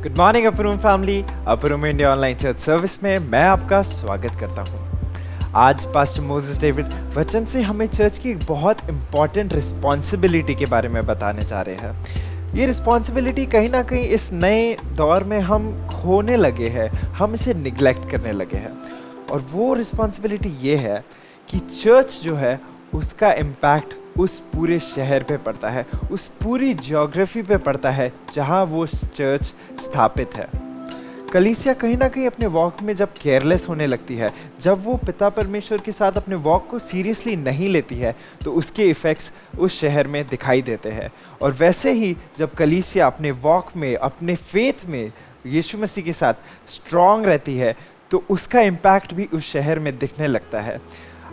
Good morning upper room family. Upper room India online church service में मैं आपका स्वागत करता हूँ। आज पास्टर मोसेस डेविड वचन से हमें चर्च की एक बहुत इम्पॉर्टेंट रिस्पॉन्सिबिलिटी के बारे में बताने जा रहे हैं। ये रिस्पॉन्सिबिलिटी कहीं ना कहीं इस नए दौर में हम खोने लगे हैं, हम इसे निगलेक्ट करने लगे हैं। और वो रिस्पॉन्सिबिलिटी ये है कि चर्च जो है उसका इम्पैक्ट उस पूरे शहर पे पड़ता है, उस पूरी ज्योग्राफी पे पड़ता है जहाँ वो चर्च स्थापित है। कलीसिया कहीं ना कहीं अपने वॉक में जब केयरलेस होने लगती है, जब वो पिता परमेश्वर के साथ अपने वॉक को सीरियसली नहीं लेती है, तो उसके इफ़ेक्ट्स उस शहर में दिखाई देते हैं। और वैसे ही जब कलीसिया अपने वॉक में, अपने फेथ में यीशु मसीह के साथ स्ट्रॉन्ग रहती है, तो उसका इम्पैक्ट भी उस शहर में दिखने लगता है।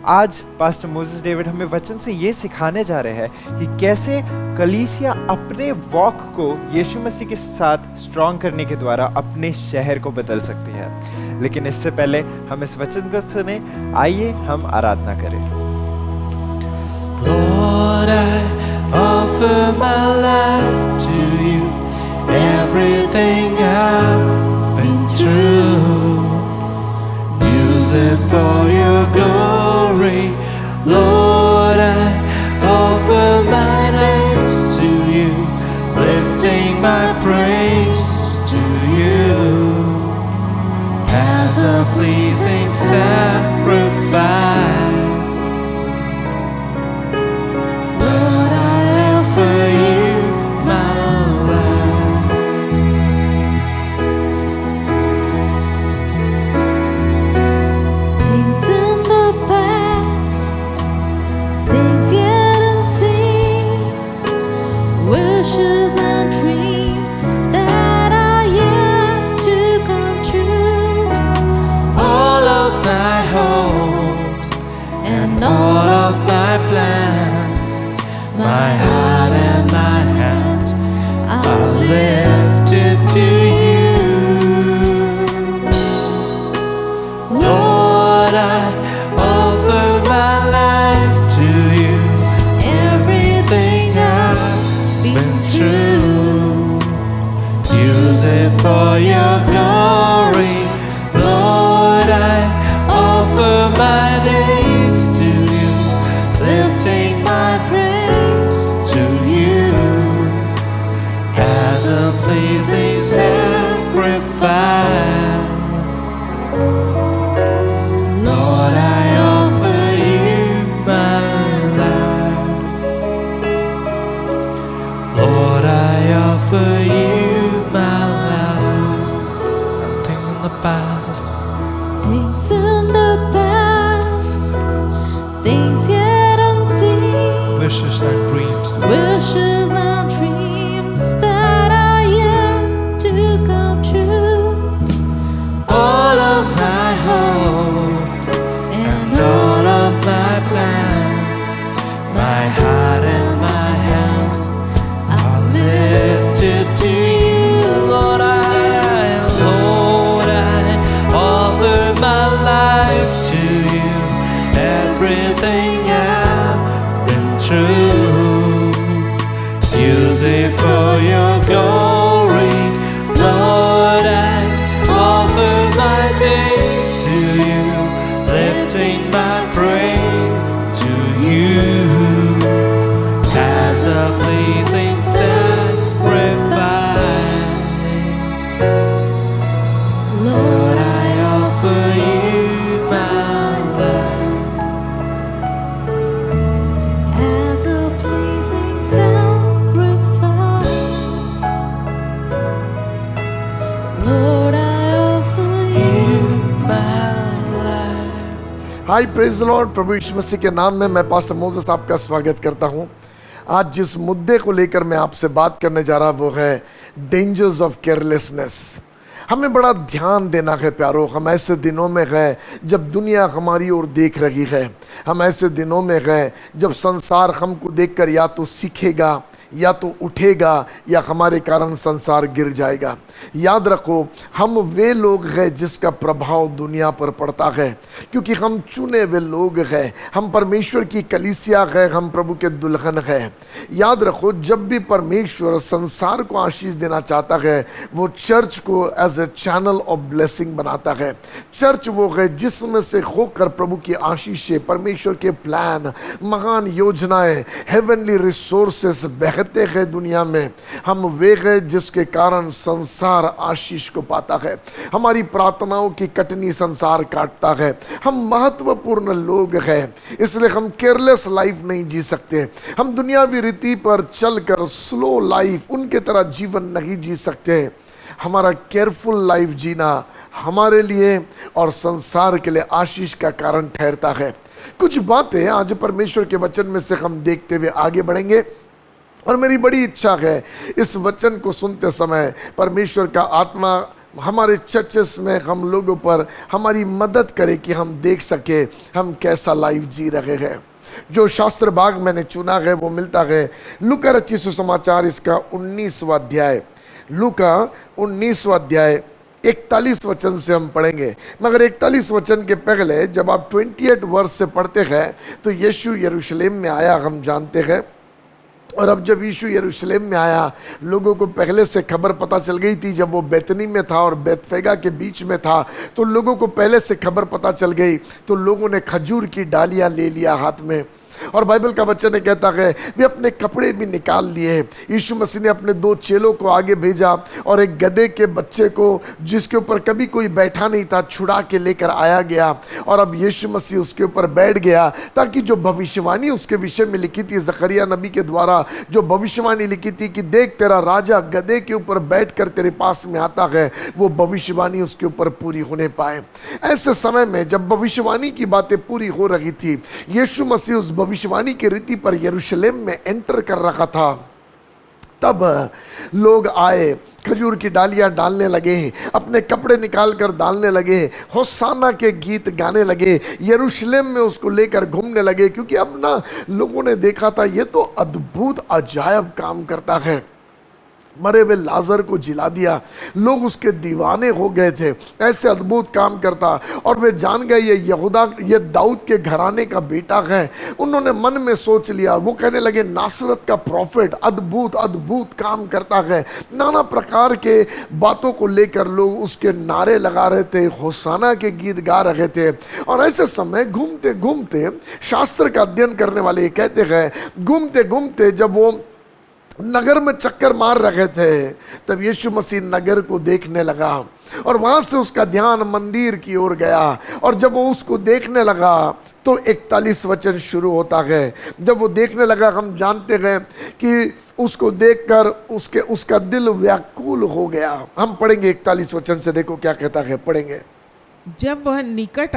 आज पास्टर मोसेस डेविड हमें वचन से ये सिखाने जा रहे हैं कि कैसे कलीसिया अपने वॉक को यीशु मसीह के साथ स्ट्रॉन्ग करने के द्वारा अपने शहर को बदल सकती है। लेकिन इससे पहले हम इस वचन को सुने, आइए हम आराधना करें। Lord, I offer my life to you. Everything I've been through, use it for your glory. Lord, I offer my days to you, lifting my praise to you as a pleasing sacrifice. Lord, I offer you my life. Things in the past, things yet unseen, wishes and dreams that are yet to come true. All of my hopes and all of my plans, my heart and my hands are lifted to you. Lord, I offer my life to you. Everything I've been through, use it for your glory. Lord, I offer my days to you, lifting my praise to you as a pleasing sacrifice. Lord, I offer you my life. Lord, I offer you my life. Things in the past, Things in the past, things yet unseen, wishes and dreams, wishes and dreams that are yet to come true. all of my hope and all of my plans, my heart and my hands are lifted to you. Lord, I offer my life to you. Everything I've been through, use it for your glory. Lord, I offer my days to you, lifting my praise to you as a pleasing sacrifice. Lord, I offer you my life As a pleasing sacrifice, Lord, I offer you. my life. Hi praise the lord. प्रभु यीशु मसीह के नाम में मैं pastor Moses आपका स्वागत करता हूं। आज जिस मुद्दे को लेकर मैं आपसे बात करने जा रहा वो है डेंजर्स ऑफ केयरलेसनेस। हमें बड़ा ध्यान देना है प्यारो। हम ऐसे दिनों में हैं जब दुनिया हमारी ओर देख रही है। हम ऐसे दिनों में हैं जब संसार हमको देखकर या तो सीखेगा या तो उठेगा या हमारे कारण संसार गिर जाएगा। याद रखो, हम वे लोग हैं जिसका प्रभाव दुनिया पर पड़ता है, क्योंकि हम चुने हुए लोग हैं, हम परमेश्वर की कलीसिया है, हम प्रभु के दुल्हन हैं। याद रखो, जब भी परमेश्वर संसार को आशीष देना चाहता है, वो चर्च को as a channel of blessing बनाता है। चर्च वो है जिसमें से होकर प्रभु की आशीषें, परमेश्वर के प्लान, महान योजनाएं, हेवनली रिसोर्सेस बहते हैं दुनिया में। हम वे हैं जिसके कारण संसार आशीष को पाता है। हमारी प्रार्थनाओं की कटनी संसार काटता है। हम महत्वपूर्ण लोग हैं, इसलिए हम केयरलेस लाइफ नहीं जी सकते। हम दुनियावी रीति पर चलकर स्लो लाइफ उनके तरह जीवन नहीं जी सकते। हमारा केयरफुल लाइफ जीना हमारे लिए और संसार के लिए आशीष का कारण ठहरता है। कुछ बातें आज परमेश्वर के वचन में से हम देखते हुए आगे बढ़ेंगे, और मेरी बड़ी इच्छा है इस वचन को सुनते समय परमेश्वर का आत्मा हमारे चर्चेस में हम लोगों पर हमारी मदद करे कि हम देख सके हम कैसा लाइफ जी रहे हैं। जो शास्त्र भाग मैंने चुना है वो मिलता है लूका रचित सुसमाचार, इसका 19वां अध्याय। लूका 19वां अध्याय 41 वचन से हम पढ़ेंगे। मगर 41 वचन के पहले जब आप 28 वर्ष से पढ़ते हैं तो यीशु यरूशलेम में आया, हम जानते हैं। और अब जब यीशु यरूशलेम में आया, लोगों को पहले से खबर पता चल गई थी। जब वो बैतनी में था और बैतफेगा के बीच में था, तो लोगों को पहले से खबर पता चल गई। तो लोगों ने खजूर की डालियां ले लिया हाथ में, और बाइबल का वचन है कहता है वे अपने कपड़े भी निकाल लिए। यीशु मसीह ने अपने 2 चेलों को आगे भेजा और एक गधे के बच्चे को, जिसके ऊपर कभी कोई बैठा नहीं था, छुड़ा के लेकर आया गया। और अब यीशु मसीह उसके ऊपर बैठ गया, ताकि जो भविष्यवाणी उसके विषय में लिखी थी जकरिया नबी के द्वारा, जो भविष्यवाणी लिखी थी कि देख तेरा राजा गधे के ऊपर बैठ कर तेरे पास में आता है, वो भविष्यवाणी उसके ऊपर पूरी होने पाए। ऐसे समय में जब भविष्यवाणी की बातें पूरी हो रही थी, यीशु मसीह उस भविष्यवाणी की रीति पर यरूशलेम में एंटर कर रखा था। तब लोग आए, खजूर की डालियां डालने लगे, अपने कपड़े निकाल कर डालने लगे, होसाना के गीत गाने लगे, यरूशलेम में उसको लेकर घूमने लगे। क्योंकि अब ना लोगों ने देखा था ये तो अद्भुत अजायब काम करता है, मरे हुए लाजर को जिला दिया। लोग उसके दीवाने हो गए थे, ऐसे अद्भुत काम करता। और वे जान गए ये दाऊद के घराने का बेटा है। उन्होंने मन में सोच लिया, वो कहने लगे नासरत का प्रॉफिट अद्भुत अद्भुत काम करता है। नाना प्रकार के बातों को लेकर लोग उसके नारे लगा रहे थे, होसाना के गीत गा रहे थे। और ऐसे समय घूमते घूमते, शास्त्र का अध्ययन करने वाले ये कहते हैं, घूमते घूमते जब वो नगर में चक्कर मार रहे थे, तब यीशु मसीह नगर को देखने लगा। और वहां से उसका ध्यान मंदिर की ओर गया। और जब वो उसको देखने लगा तो 41 वचन शुरू होता है। जब वो देखने लगा, हम जानते हैं कि उसको देखकर उसका दिल व्याकुल हो गया। हम पढ़ेंगे 41 वचन से, देखो क्या कहता है, पढ़ेंगे। जब वह निकट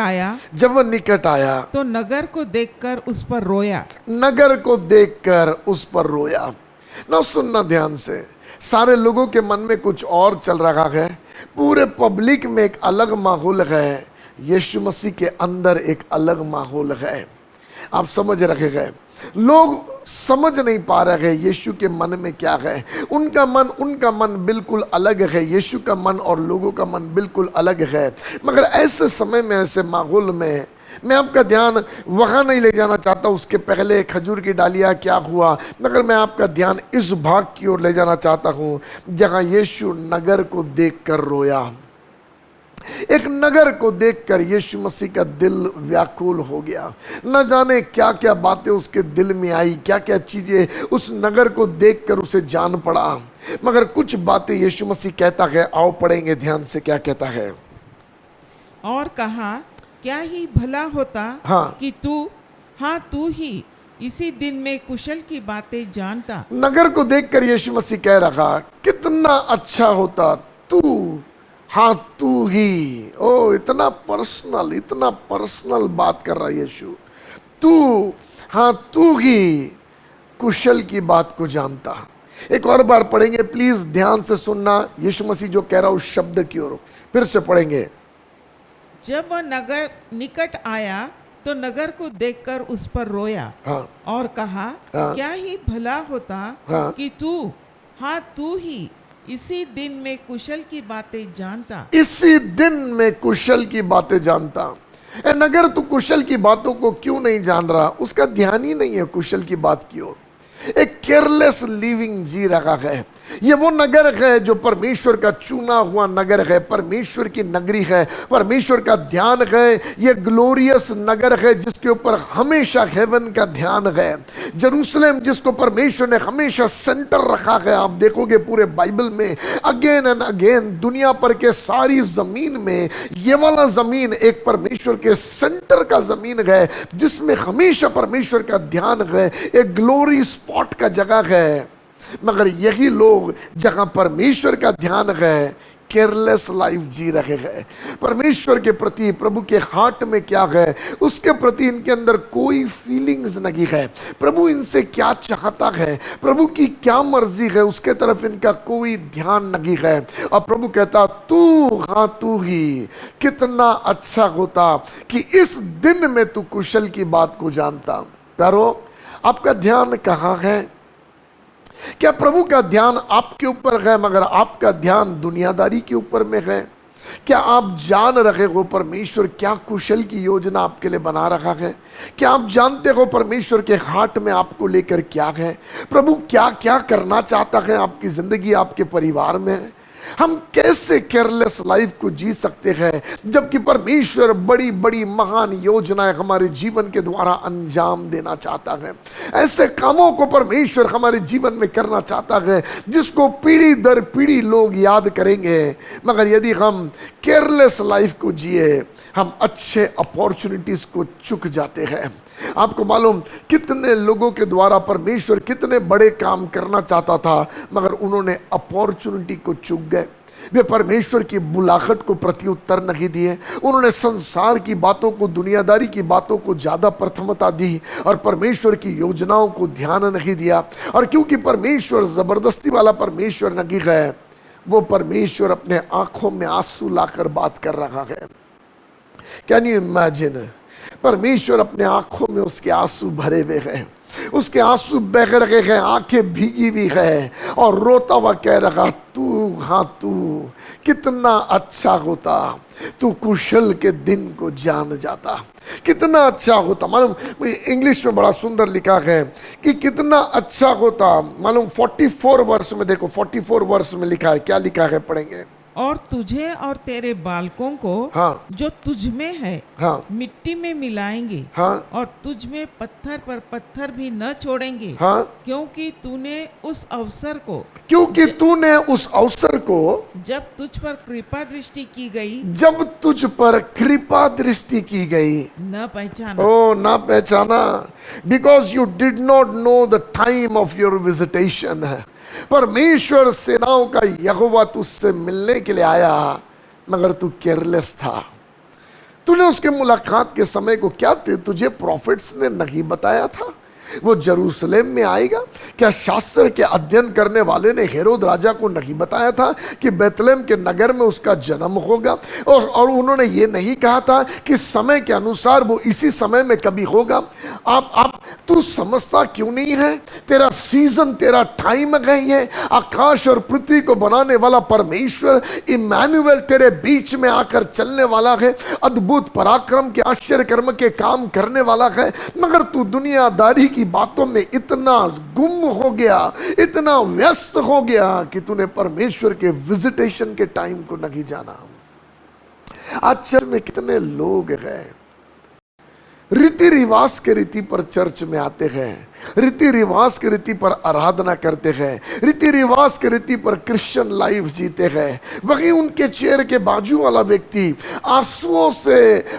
आया तो नगर को देखकर उस पर रोया। नगर को देखकर उस पर रोया। ना सुनना ध्यान से, सारे लोगों के मन में कुछ और चल रहा है, पूरे पब्लिक में एक अलग माहौल है, यीशु मसीह के अंदर एक अलग माहौल है। आप समझ रहे हैं, लोग समझ नहीं पा रहे हैं यीशु के मन में क्या है। उनका मन बिल्कुल अलग है, यीशु का मन और लोगों का मन बिल्कुल अलग है। मगर ऐसे समय में, ऐसे माहौल में मैं आपका ध्यान वहाँ नहीं ले जाना चाहता, उसके पहले खजूर की डालियाँ क्या हुआ, मगर मैं आपका ध्यान इस भाग की ओर ले जाना चाहता हूँ जहाँ यीशु नगर को देखकर रोया। एक नगर को देखकर यीशु मसीह का दिल व्याकुल हो गया। न जाने क्या क्या बातें उसके दिल में आई, क्या क्या चीजें उस नगर को देखकर उसे जान पड़ा। मगर कुछ बातें यीशु मसीह कहता है, आओ पढ़ेंगे ध्यान से क्या कहता है। और कहा, क्या ही भला होता कि तू ही इसी दिन में कुशल की बातें जानता। नगर को देखकर यीशु मसीह कह रहा, कितना अच्छा होता तू ही। ओ, इतना पर्सनल बात कर रहा यीशु। तू ही कुशल की बात को जानता। एक और बार पढ़ेंगे, प्लीज ध्यान से सुनना, यीशु मसीह जो कह रहा उस शब्द की ओर फिर से पढ़ेंगे। जब वह नगर निकट आया तो नगर को देखकर उस पर रोया हाँ। और कहा, क्या ही भला होता कि तू ही इसी दिन में कुशल की बातें जानता। इसी दिन में कुशल की बातें जानता। ए नगर, तू कुशल की बातों को क्यों नहीं जान रहा? उसका ध्यान ही नहीं है कुशल की बात की ओर। एक केयरलेस लिविंग जी रहा है। ये वो नगर है जो परमेश्वर का चुना हुआ नगर है, परमेश्वर की नगरी है, परमेश्वर का ध्यान है। ये ग्लोरियस नगर है जिसके ऊपर हमेशा हेवन का ध्यान है। जेरूसलम जिसको परमेश्वर ने हमेशा सेंटर रखा है। आप देखोगे पूरे बाइबल में अगेन एंड अगेन, दुनिया पर के सारी जमीन में ये वाला जमीन एक परमेश्वर के सेंटर का जमीन है जिसमें हमेशा परमेश्वर का ध्यान है। एक ग्लोरी स्पॉट का जगह है। मगर यही लोग जहां परमेश्वर का ध्यान है, केयरलेस लाइफ जी रहे हैं। परमेश्वर के प्रति, प्रभु के हार्ट में क्या है उसके प्रति इनके अंदर कोई फीलिंग्स नहीं है। प्रभु इनसे क्या चाहता है, प्रभु की क्या मर्जी है, उसके तरफ इनका कोई ध्यान नहीं है। और प्रभु कहता, तू ही कितना अच्छा होता कि इस दिन में तू कुशल की बात को जानता। प्यारो, आपका ध्यान कहाँ है? क्या प्रभु का ध्यान आपके ऊपर है मगर आपका ध्यान दुनियादारी के ऊपर में है? क्या आप जान रहे हो परमेश्वर क्या कुशल की योजना आपके लिए बना रखा है? क्या आप जानते हो परमेश्वर के हार्ट में आपको लेकर क्या है? प्रभु क्या क्या करना चाहता है आपकी जिंदगी, आपके परिवार में? हम कैसे केयरलेस लाइफ को जी सकते हैं जबकि परमेश्वर बड़ी बड़ी महान योजनाएं हमारे जीवन के द्वारा अंजाम देना चाहता है। ऐसे कामों को परमेश्वर हमारे जीवन में करना चाहता है जिसको पीढ़ी दर पीढ़ी लोग याद करेंगे। मगर यदि हम केयरलेस लाइफ को जिए, हम अच्छे अपॉर्चुनिटीज को चूक जाते हैं। आपको मालूम कितने लोगों के द्वारा परमेश्वर कितने बड़े काम करना चाहता था मगर उन्होंने अपॉर्चुनिटी को चूक गए। वे परमेश्वर की बुलाहट को प्रत्युत्तर नहीं दिए। उन्होंने संसार की बातों को, दुनियादारी की बातों को ज़्यादा प्रथमता दी और परमेश्वर की योजनाओं को ध्यान नहीं दिया। और क्योंकि परमेश्वर ज़बरदस्ती वाला परमेश्वर नहीं है, वो परमेश्वर अपने आंखों में आंसू लाकर बात कर रहा है। Can you imagine? परमेश्वर अपने आंखों में उसके आंसू भरे हुए हैं, उसके आंसू बह रहे हैं, आंखें भीगी हुई है और रोता हुआ कह रहा, तू कितना अच्छा होता, तू कुशल के दिन को जान जाता। कितना अच्छा होता। मालूम इंग्लिश में बड़ा सुंदर लिखा है कि कितना अच्छा होता। मालूम 44 वर्ष में देखो, 44 वर्ष में लिखा है। क्या लिखा है? पढ़ेंगे। और तुझे और तेरे बालकों को जो तुझ में है मिट्टी में मिलाएंगे और तुझ में पत्थर पर पत्थर भी न छोड़ेंगे, क्योंकि तूने उस अवसर को जब तुझ पर कृपा दृष्टि की गई न पहचाना। ओ ना पहचाना, because you did not know the time of your visitation. परमेश्वर सेनाओं का यहोवा तुझसे मिलने के लिए आया मगर तू केयरलेस था। तूने उसके मुलाकात के समय को क्या तुझे प्रॉफिट्स ने नहीं बताया था? वो जेरूसलेम में आएगा? क्या शास्त्र के अध्ययन करने वाले ने हेरोद राजा को नहीं बताया था कि बेतलेहम के नगर में उसका जन्म होगा? और उन्होंने ये नहीं कहा था कि समय के अनुसार वो इसी समय में कभी होगा? आप तू समझता क्यों नहीं है? तेरा सीजन, तेरा टाइम गई है। आकाश और पृथ्वी को बनाने वाला परमेश्वर इमैनुअल तेरे बीच में आकर चलने वाला है, अद्भुत पराक्रम के, आश्चर्य कर्म के काम करने वाला है। मगर तू दुनियादारी की बातों में इतना गुम हो गया, इतना व्यस्त हो गया कि तूने परमेश्वर के विजिटेशन के टाइम को नहीं जाना। आज चर्च में कितने लोग हैं रीति रिवाज के रीति पर चर्च में आते हैं, रीति रिवाज के रीति पर आराधना करते हैं, रीति रिवाज के रीति पर क्रिश्चियन लाइफ जीते हैं। वहीं उनके चेयर के बाजू वाला व्यक्ति आंसुओं से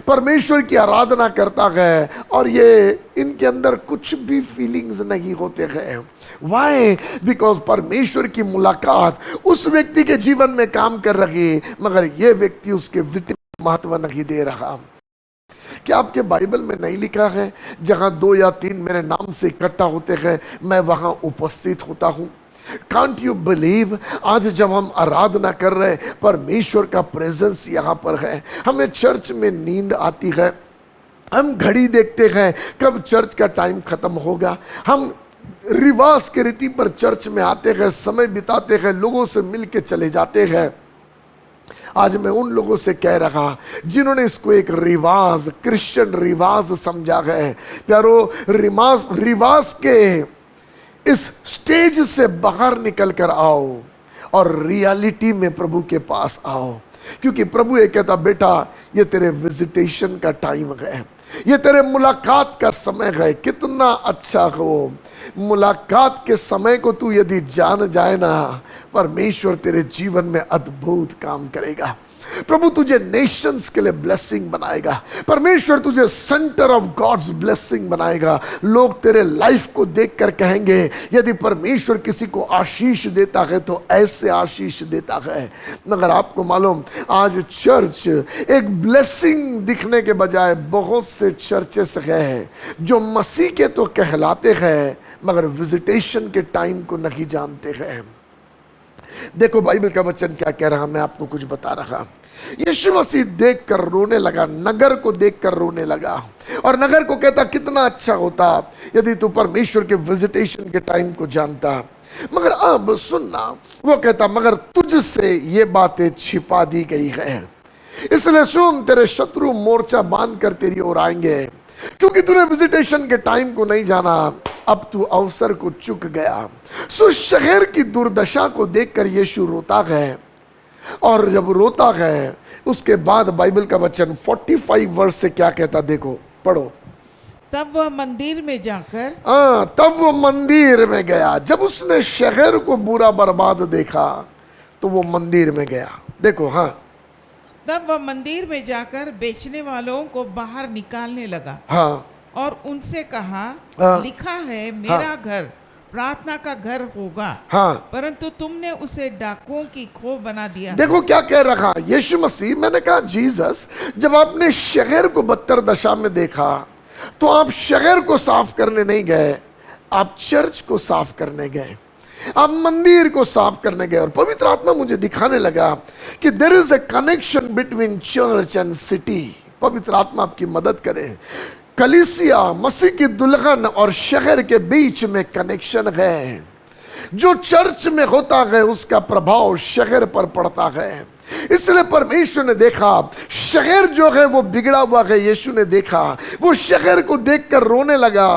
परमेश्वर की आराधना करता है और ये इनके अंदर कुछ भी फीलिंग्स नहीं होते हैं। वाई? बिकॉज परमेश्वर की मुलाकात उस व्यक्ति के जीवन में काम कर रही मगर ये व्यक्ति उसके महत्व नहीं दे रहा। क्या आपके बाइबल में नहीं लिखा है जहां 2 या 3 मेरे नाम से इकट्ठा होते हैं मैं वहां उपस्थित होता हूं? Can't you believe? आज जब हम आराधना कर रहे हैं परमेश्वर का प्रेजेंस यहां पर है। हमें चर्च में नींद आती है, हम घड़ी देखते हैं कब चर्च का टाइम खत्म होगा। हम रिवाज के रीति पर चर्च में आते हैं, समय बिताते हैं, लोगों से मिल के चले जाते हैं। आज मैं उन लोगों से कह रहा जिन्होंने इसको एक रिवाज, क्रिश्चियन रिवाज समझा है, प्यारो रिवाज के इस स्टेज से बाहर निकल कर आओ और रियलिटी में प्रभु के पास आओ। क्योंकि प्रभु ये कहता, बेटा ये तेरे विजिटेशन का टाइम है, ये तेरे मुलाकात का समय है। कितना अच्छा हो, मुलाकात के समय को तू यदि जान जाए ना, परमेश्वर तेरे जीवन में अद्भुत काम करेगा। प्रभु तुझे नेशंस के लिए ब्लेसिंग बनाएगा, परमेश्वर तुझे सेंटर ऑफ गॉड्स ब्लेसिंग बनाएगा। लोग तेरे लाइफ को देखकर कहेंगे, यदि परमेश्वर किसी को आशीष देता है तो ऐसे आशीष देता है। मगर आपको मालूम, आज चर्च एक ब्लेसिंग दिखने के बजाय बहुत से चर्चेस हैं जो मसीह के तो कहलाते हैं मगर विजिटेशन के टाइम को नहीं जानते हैं। देखो बाइबल का वचन क्या कह रहा, मैं आपको कुछ बता रहा। यीशु मसीह देखकर रोने लगा, नगर को देखकर रोने लगा और नगर को कहता, कितना अच्छा होता यदि तू परमेश्वर के विजिटेशन के टाइम को जानता। मगर अब सुनना, वो कहता, मगर तुझसे ये बातें छिपा दी गई है, इसलिए सुन, तेरे शत्रु मोर्चा बांध कर तेरी ओर आएंगे, क्योंकि तूने विजिटेशन के टाइम को नहीं जाना, अब तू अवसर को चूक गया। सो शहर की दुर्दशा को देखकर यीशु रोता है, और जब रोता है उसके बाद बाइबल का वचन 45 वर्ष से क्या कहता, देखो पढ़ो। तब वह मंदिर में जाकर, तब वो मंदिर में गया। जब उसने शहर को बुरा बर्बाद देखा तो वो मंदिर में गया। देखो, हाँ, तब वह मंदिर में जाकर बेचने वालों को बाहर निकालने लगा, हाँ, और उनसे कहा, लिखा है मेरा घर प्रार्थना का घर होगा, हाँ, परंतु तुमने उसे डाकुओं की खो बना दिया। देखो क्या कह रहा यीशु मसीह। मैंने कहा जीसस, जब आपने शहर को बदतर दशा में देखा तो आप शहर को साफ करने नहीं गए, आप चर्च को साफ करने गए, आप मंदिर को साफ करने गए। और पवित्र आत्मा मुझे दिखाने लगा कि there is a connection between church and city. पवित्र आत्मा आपकी मदद करे। कलीसिया, मसीह की दुल्हन और शहर के बीच में कनेक्शन है। जो चर्च में होता है उसका प्रभाव शहर पर पड़ता है। इसलिए परमेश्वर ने देखा शहर जो है वो बिगड़ा हुआ है, यीशु ने देखा, वो शहर को देखकर रोने लगा,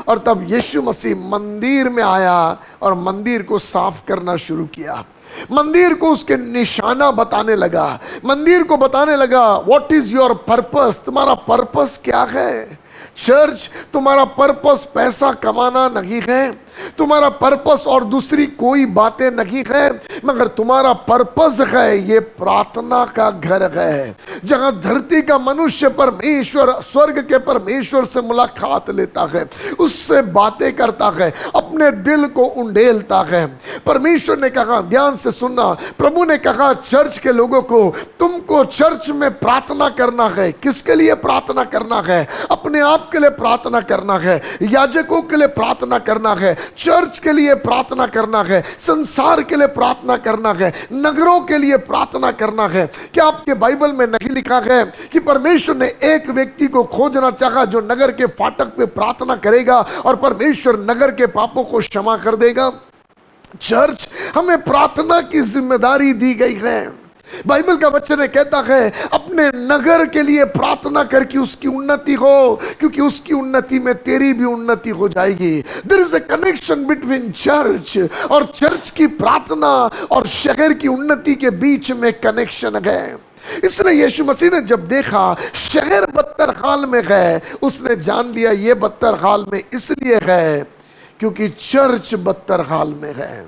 और तब यीशु मसीह मंदिर में आया और मंदिर को साफ करना शुरू किया। मंदिर को उसके निशाना बताने लगा, मंदिर को बताने लगा व्हाट इज योर पर्पस, तुम्हारा पर्पस क्या है। चर्च, तुम्हारा पर्पस पैसा कमाना नहीं है, तुम्हारा पर्पस और दूसरी कोई बातें नहीं है, मगर तुम्हारा पर्पस है ये प्रार्थना का घर है, जहां धरती का मनुष्य परमेश्वर, स्वर्ग के परमेश्वर से मुलाकात लेता है, उससे बातें करता है, अपने दिल को उंडेलता है। परमेश्वर ने कहा, ध्यान से सुनना, प्रभु ने कहा चर्च के लोगों को, तुमको चर्च में प्रार्थना करना है। किसके लिए प्रार्थना करना है? अपने आप के लिए प्रार्थना करना है, याजकों के लिए प्रार्थना करना है, चर्च के लिए प्रार्थना करना है, संसार के लिए प्रार्थना करना है, नगरों के लिए प्रार्थना करना है। क्या आपके बाइबल में नहीं लिखा है कि परमेश्वर ने एक व्यक्ति को खोजना चाहा जो नगर के फाटक पे प्रार्थना करेगा और परमेश्वर नगर के पापों को क्षमा कर देगा? चर्च, हमें प्रार्थना की जिम्मेदारी दी गई है। बाइबल का वचन कहता है अपने नगर के लिए प्रार्थना करके उसकी उन्नति हो, क्योंकि उसकी उन्नति में तेरी भी उन्नति हो जाएगी। There is a connection between church, और चर्च की प्रार्थना और शहर की उन्नति के बीच में कनेक्शन है। इसलिए यीशु मसीह ने जब देखा शहर बदतर हाल में है, उसने जान लिया ये बदतर हाल में इसलिए है क्योंकि चर्च बदतर हाल में है।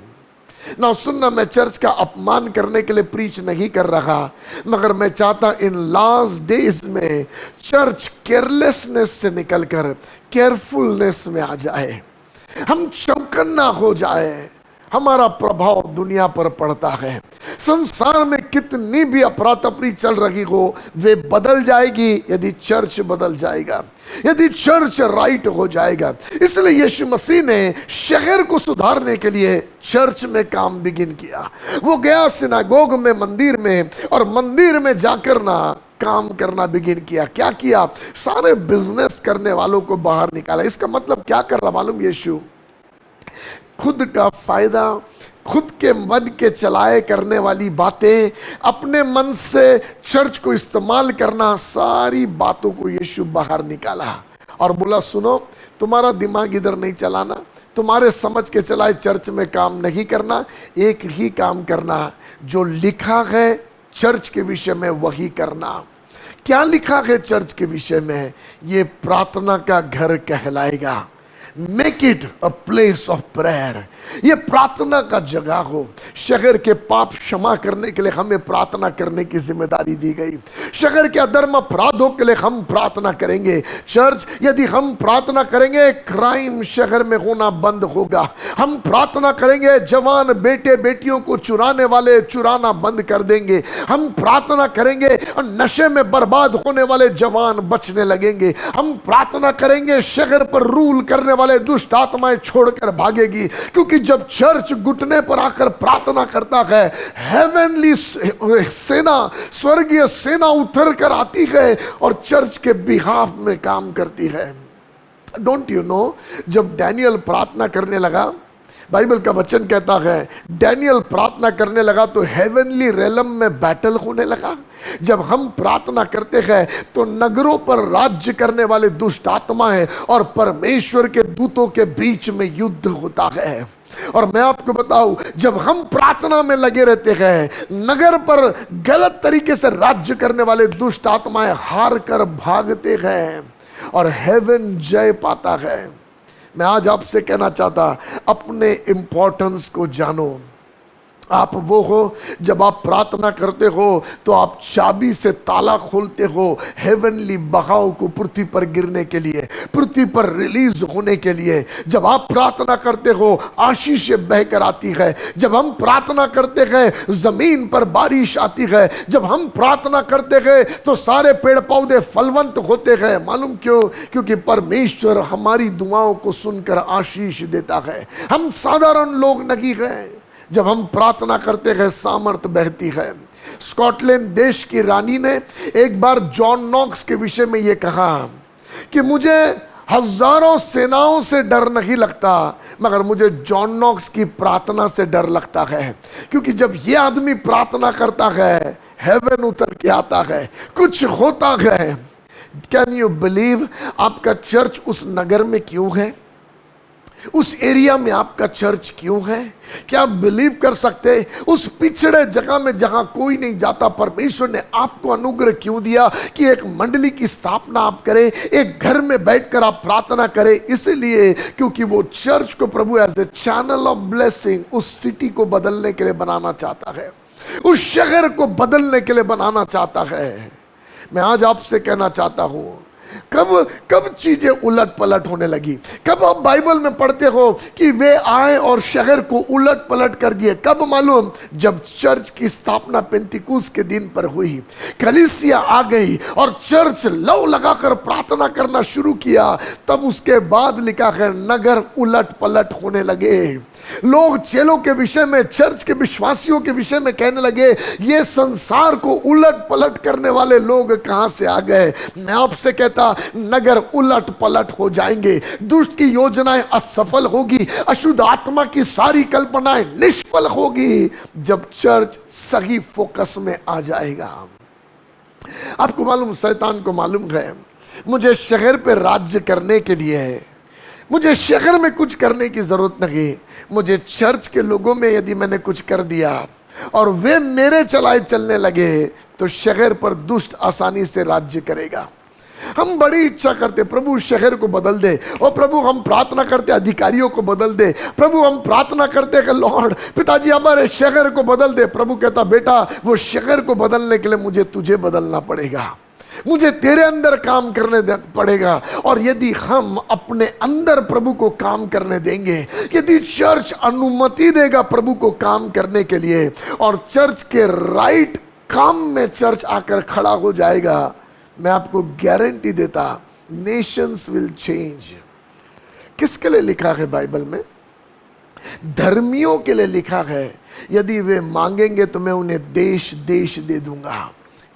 ना सुनना, मैं चर्च का अपमान करने के लिए प्रीच नहीं कर रहा, मगर मैं चाहता इन लास्ट डेज में चर्च केयरलेसनेस से निकलकर केयरफुलनेस में आ जाए, हम चौकन्ना हो जाए। हमारा प्रभाव दुनिया पर पड़ता है। संसार में कितनी भी अफरा-तफरी चल रही हो, वे बदल जाएगी यदि चर्च बदल जाएगा, यदि चर्च राइट हो जाएगा। इसलिए यीशु मसीह ने शहर को सुधारने के लिए चर्च में काम बिगिन किया। वो गया सिनागोग में, मंदिर में, और मंदिर में जाकर ना काम करना बिगिन किया। क्या किया? सारे बिजनेस करने वालों को बाहर निकाला। इसका मतलब क्या कर रहा मालूम? यीशु खुद का फायदा, खुद के मन के चलाए करने वाली बातें, अपने मन से चर्च को इस्तेमाल करना, सारी बातों को यीशु बाहर निकाला और बोला सुनो, तुम्हारा दिमाग इधर नहीं चलाना, तुम्हारे समझ के चलाए चर्च में काम नहीं करना, एक ही काम करना, जो लिखा है चर्च के विषय में वही करना। क्या लिखा है चर्च के विषय में? ये प्रार्थना का घर कहलाएगा। Make it a place of prayer. ये प्रार्थना का जगह हो। शहर के पाप क्षमा करने के लिए हमें प्रार्थना करने की जिम्मेदारी दी गई। शहर के अधर्म अपराधों के लिए हम प्रार्थना करेंगे। चर्च, यदि हम प्रार्थना करेंगे, क्राइम शहर में होना बंद होगा। हम प्रार्थना करेंगे, जवान बेटे बेटियों को चुराने वाले चुराना बंद कर देंगे। हम प्रार्थना करेंगे, नशे में बर्बाद होने वाले जवान बचने लगेंगे। हम प्रार्थना करेंगे, शहर पर रूल करने वाले दुष्ट आत्माएं छोड़कर भागेगी। क्योंकि जब चर्च घुटने पर आकर प्रार्थना करता है, हेवनली सेना, स्वर्गीय सेना उतर कर आती है और चर्च के बिहाफ में काम करती है। डोंट यू नो, जब डैनियल प्रार्थना करने लगा, बाइबल का वचन कहता है डैनियल प्रार्थना करने लगा तो हेवनली रेलम में बैटल होने लगा। जब हम प्रार्थना करते हैं तो नगरों पर राज्य करने वाले दुष्ट आत्माएं और परमेश्वर के दूतों के बीच में युद्ध होता है। और मैं आपको बताऊं, जब हम प्रार्थना में लगे रहते हैं, नगर पर गलत तरीके से राज्य करने वाले दुष्ट आत्माएं हार कर भागते हैं और हेवन जय पाता है। मैं आज आपसे कहना चाहता, अपने इंपॉर्टेंस को जानो। आप वो हो, जब आप प्रार्थना करते हो तो आप चाबी से ताला खोलते हो हेवनली बहाव को पृथ्वी पर गिरने के लिए, पृथ्वी पर रिलीज होने के लिए। जब आप प्रार्थना करते हो आशीष बहकर आती है। जब हम प्रार्थना करते हैं जमीन पर बारिश आती है। जब हम प्रार्थना करते हैं तो सारे पेड़ पौधे फलवंत होते हैं। मालूम क्यों? क्योंकि परमेश्वर हमारी दुआओं को सुनकर आशीष देता है। हम साधारण लोग नहीं हैं। जब हम प्रार्थना करते हैं सामर्थ बहती है। स्कॉटलैंड देश की रानी ने एक बार जॉन नॉक्स के विषय में यह कहा कि मुझे हजारों सेनाओं से डर नहीं लगता, मगर मुझे जॉन नॉक्स की प्रार्थना से डर लगता है। क्योंकि जब यह आदमी प्रार्थना करता है, हेवन उतर के आता है, कुछ होता है। Can you believe? आपका चर्च उस नगर में क्यों है? उस एरिया में आपका चर्च क्यों है? क्या आप बिलीव कर सकते? उस पिछड़े जगह में जहां कोई नहीं जाता, परमेश्वर ने आपको अनुग्रह क्यों दिया कि एक मंडली की स्थापना आप करें, एक घर में बैठकर आप प्रार्थना करें? इसलिए क्योंकि वो चर्च को प्रभु as a channel of blessing उस सिटी को बदलने के लिए बनाना चाहता है, उस शहर को बदलने के लिए बनाना चाहता है। मैं आज आपसे कहना चाहता हूं, कब चीजें उलट पलट होने लगी? कब आप बाइबल में पढ़ते हो कि वे आए और शहर को उलट पलट कर दिए? कब मालूम? जब चर्च की स्थापना पेंतिकुस के दिन पर हुई, कलीसिया आ गई और चर्च लव लगाकर प्रार्थना करना शुरू किया, तब उसके बाद लिखा है नगर उलट पलट होने लगे। लोग चेलों के विषय में, चर्च के विश्वासियों के विषय में कहने लगे, ये संसार को उलट पलट करने वाले लोग कहां से आ गए? मैं आपसे कहता, नगर उलट पलट हो जाएंगे, दुष्ट की योजनाएं असफल होगी, अशुद्ध आत्मा की सारी कल्पनाएं निष्फल होगी, जब चर्च सही फोकस में आ जाएगा। आपको मालूम, शैतान को मालूम है मुझे शहर पे राज्य करने के लिए, मुझे शहर में कुछ करने की जरूरत नहीं। मुझे चर्च के लोगों में यदि मैंने कुछ कर दिया और वे मेरे चलाए चलने लगे, तो शहर पर दुष्ट आसानी से राज्य करेगा। हम बड़ी इच्छा करते, प्रभु शहर को बदल दे, और प्रभु हम प्रार्थना करते अधिकारियों को बदल दे, प्रभु हम प्रार्थना करते कि लॉर्ड पिताजी हमारे शहर को बदल दे। प्रभु कहता, बेटा वो शहर को बदलने के लिए मुझे तुझे बदलना पड़ेगा, मुझे तेरे अंदर काम करने पड़ेगा। और यदि हम अपने अंदर प्रभु को काम करने देंगे, यदि चर्च अनुमति देगा प्रभु को काम करने के लिए, और चर्च के राइट काम में चर्च आकर खड़ा हो जाएगा, मैं आपको गारंटी देता, नेशंस विल चेंज। किसके लिए लिखा है बाइबल में? धर्मियों के लिए लिखा है, यदि वे मांगेंगे तो मैं उन्हें देश देश दे दूंगा।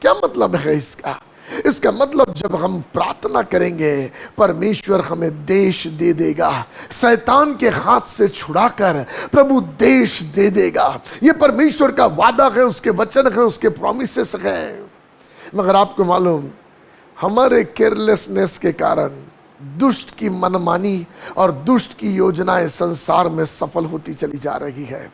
क्या मतलब है इसका? इसका मतलब जब हम प्रार्थना करेंगे परमेश्वर हमें देश दे देगा, शैतान के हाथ से छुड़ाकर प्रभु देश दे देगा। ये परमेश्वर का वादा है, उसके वचन है, उसके प्रॉमिसेस है। मगर आपको मालूम, हमारे केयरलेसनेस के कारण दुष्ट की मनमानी और दुष्ट की योजनाएं संसार में सफल होती चली जा रही है।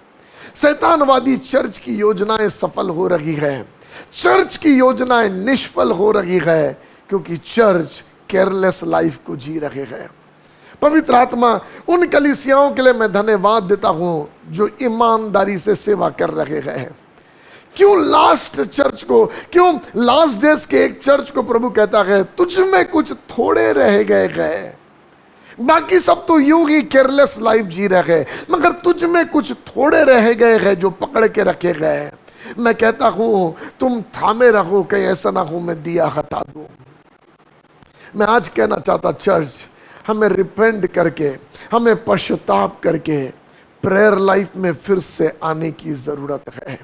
शैतानवादी चर्च की योजनाएं सफल हो रही है, चर्च की योजनाएं निष्फल हो रही है, क्योंकि चर्च केयरलेस लाइफ को जी रहे हैं। पवित्र आत्मा उन कलीसियाओं के लिए मैं धन्यवाद देता हूं जो ईमानदारी से सेवा कर रहे हैं। क्यों लास्ट डेज के एक चर्च को प्रभु कहता है तुझ में कुछ थोड़े रह गए, बाकी सब तो यूं ही केयरलेस लाइफ जी रहे हैं, मगर तुझ में कुछ थोड़े रह गए हैं जो पकड़ के रखे गए। मैं कहता हूं तुम थामे रहो, कहीं ऐसा ना हो मैं दिया हटा दूं। मैं आज कहना चाहता, चर्च हमें रिपेंट करके, हमें पश्चाताप करके प्रेयर लाइफ में फिर से आने की जरूरत है।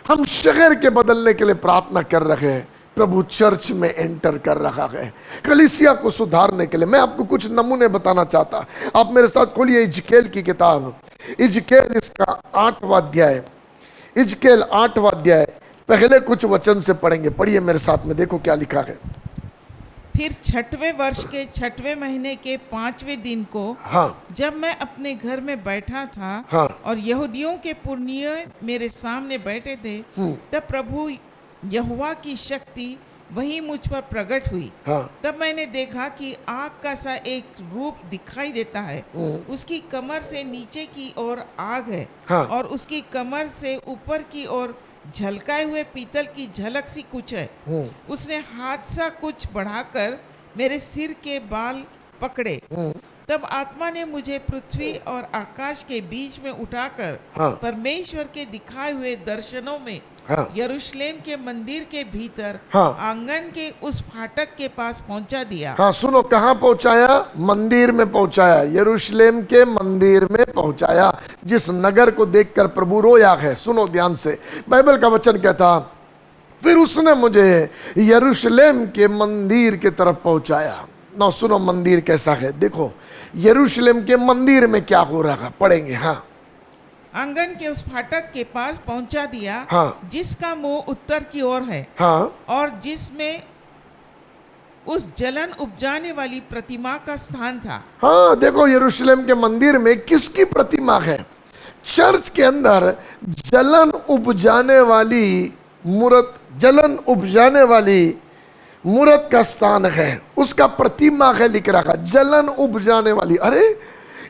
हम शहर के बदलने के लिए प्रार्थना कर रहे हैं, प्रभु चर्च में एंटर कर रहा है कलीसिया को सुधारने के लिए। मैं आपको कुछ नमूने बताना चाहता, आप मेरे साथ खोलिए इजकेल की किताब, इजकेल इसका 8वां अध्याय, इजकेल 8वां अध्याय, पहले कुछ वचन से पढ़ेंगे। पढ़िए मेरे साथ में, देखो क्या लिखा है। फिर 6वें वर्ष के 6वें महीने के 5वें दिन को, जब मैं अपने घर में बैठा था और यहूदियों के पुरनिये मेरे सामने बैठे थे, तब प्रभु यहोवा की शक्ति वही मुझ पर प्रकट हुई। तब मैंने देखा कि आग का सा एक रूप दिखाई देता है, उसकी कमर से नीचे की ओर आग है और उसकी कमर से ऊपर की ओर झलकाए हुए पीतल की झलक सी कुछ है। उसने हाथ सा कुछ बढ़ाकर मेरे सिर के बाल पकड़े। तब आत्मा ने मुझे पृथ्वी और आकाश के बीच में उठाकर परमेश्वर के दिखाए हुए दर्शनों में यरूशलेम के मंदिर के भीतर आंगन के उस फाटक के पास पहुंचा दिया। सुनो, कहाँ पहुंचाया? मंदिर में पहुंचाया, यरूशलेम के मंदिर में पहुंचाया, जिस नगर को देखकर प्रभु रोया है। सुनो ध्यान से, बाइबल का वचन कहता, फिर उसने मुझे यरूशलेम के मंदिर की तरफ पहुंचाया। ना सुनो मंदिर कैसा है, देखो यरूशलेम के मंदिर में क्या हो रहा है, पढ़ेंगे। आंगन के उस फाटक के पास पहुंचा दिया, जिसका मुंह उत्तर की ओर है, और जिसमें उस जलन उपजाने वाली प्रतिमा का स्थान था। देखो यरूशलेम के मंदिर में किसकी प्रतिमा है? चर्च के अंदर जलन उपजाने वाली मूर्त, जलन उपजाने वाली मूर्त का स्थान है, उसका प्रतिमा है, लिख रखा जलन उपजाने वाली। अरे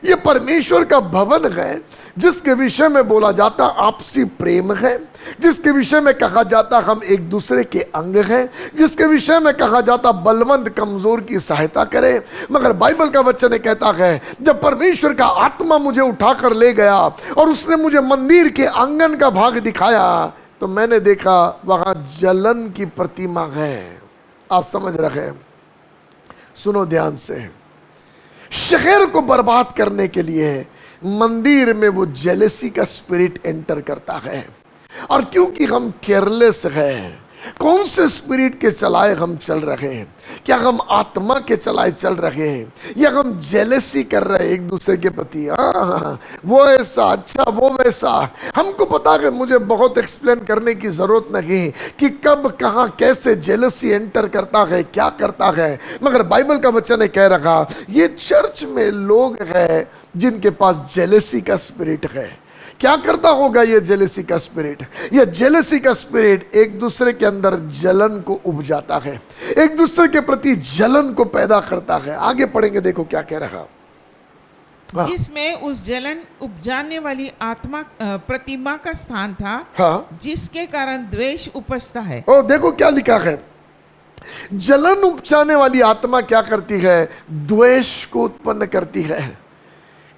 ये परमेश्वर का भवन है, जिसके विषय में बोला जाता आपसी प्रेम है, जिसके विषय में कहा जाता हम एक दूसरे के अंग हैं, जिसके विषय में कहा जाता बलवंत कमजोर की सहायता करे। मगर बाइबल का वचन कहता है, जब परमेश्वर का आत्मा मुझे उठाकर ले गया और उसने मुझे मंदिर के आंगन का भाग दिखाया, तो मैंने देखा वहां जलन की प्रतिमा है। आप समझ रहे हैं? सुनो ध्यान से, शहर को बर्बाद करने के लिए मंदिर में वो जेलसी का स्पिरिट एंटर करता है। और क्योंकि हम केयरलेस हैं, कौन से स्पिरिट के चलाए हम चल रहे हैं? क्या हम आत्मा के चलाए चल रहे हैं, या हम जेलसी कर रहे हैं एक दूसरे के प्रति? वो ऐसा, अच्छा वो वैसा। हमको पता है, मुझे बहुत एक्सप्लेन करने की जरूरत नहीं कि कब कहाँ कैसे जेलसी एंटर करता है, क्या करता है। मगर बाइबल का वचन कह रहा, ये चर्च में लोग हैं जिनके पास जेलसी का स्पिरिट है। क्या करता होगा ये जेलसी का स्पिरिट? ये जेलसी का स्पिरिट एक दूसरे के अंदर जलन को उपजाता है, एक दूसरे के प्रति जलन को पैदा करता है। आगे पढ़ेंगे, देखो क्या कह रहा। जिसमें उस जलन उपजाने वाली आत्मा प्रतिमा का स्थान था, जिसके कारण द्वेष उपजता है। देखो क्या लिखा है, जलन उपजाने वाली आत्मा क्या करती है? द्वेष को उत्पन्न करती है,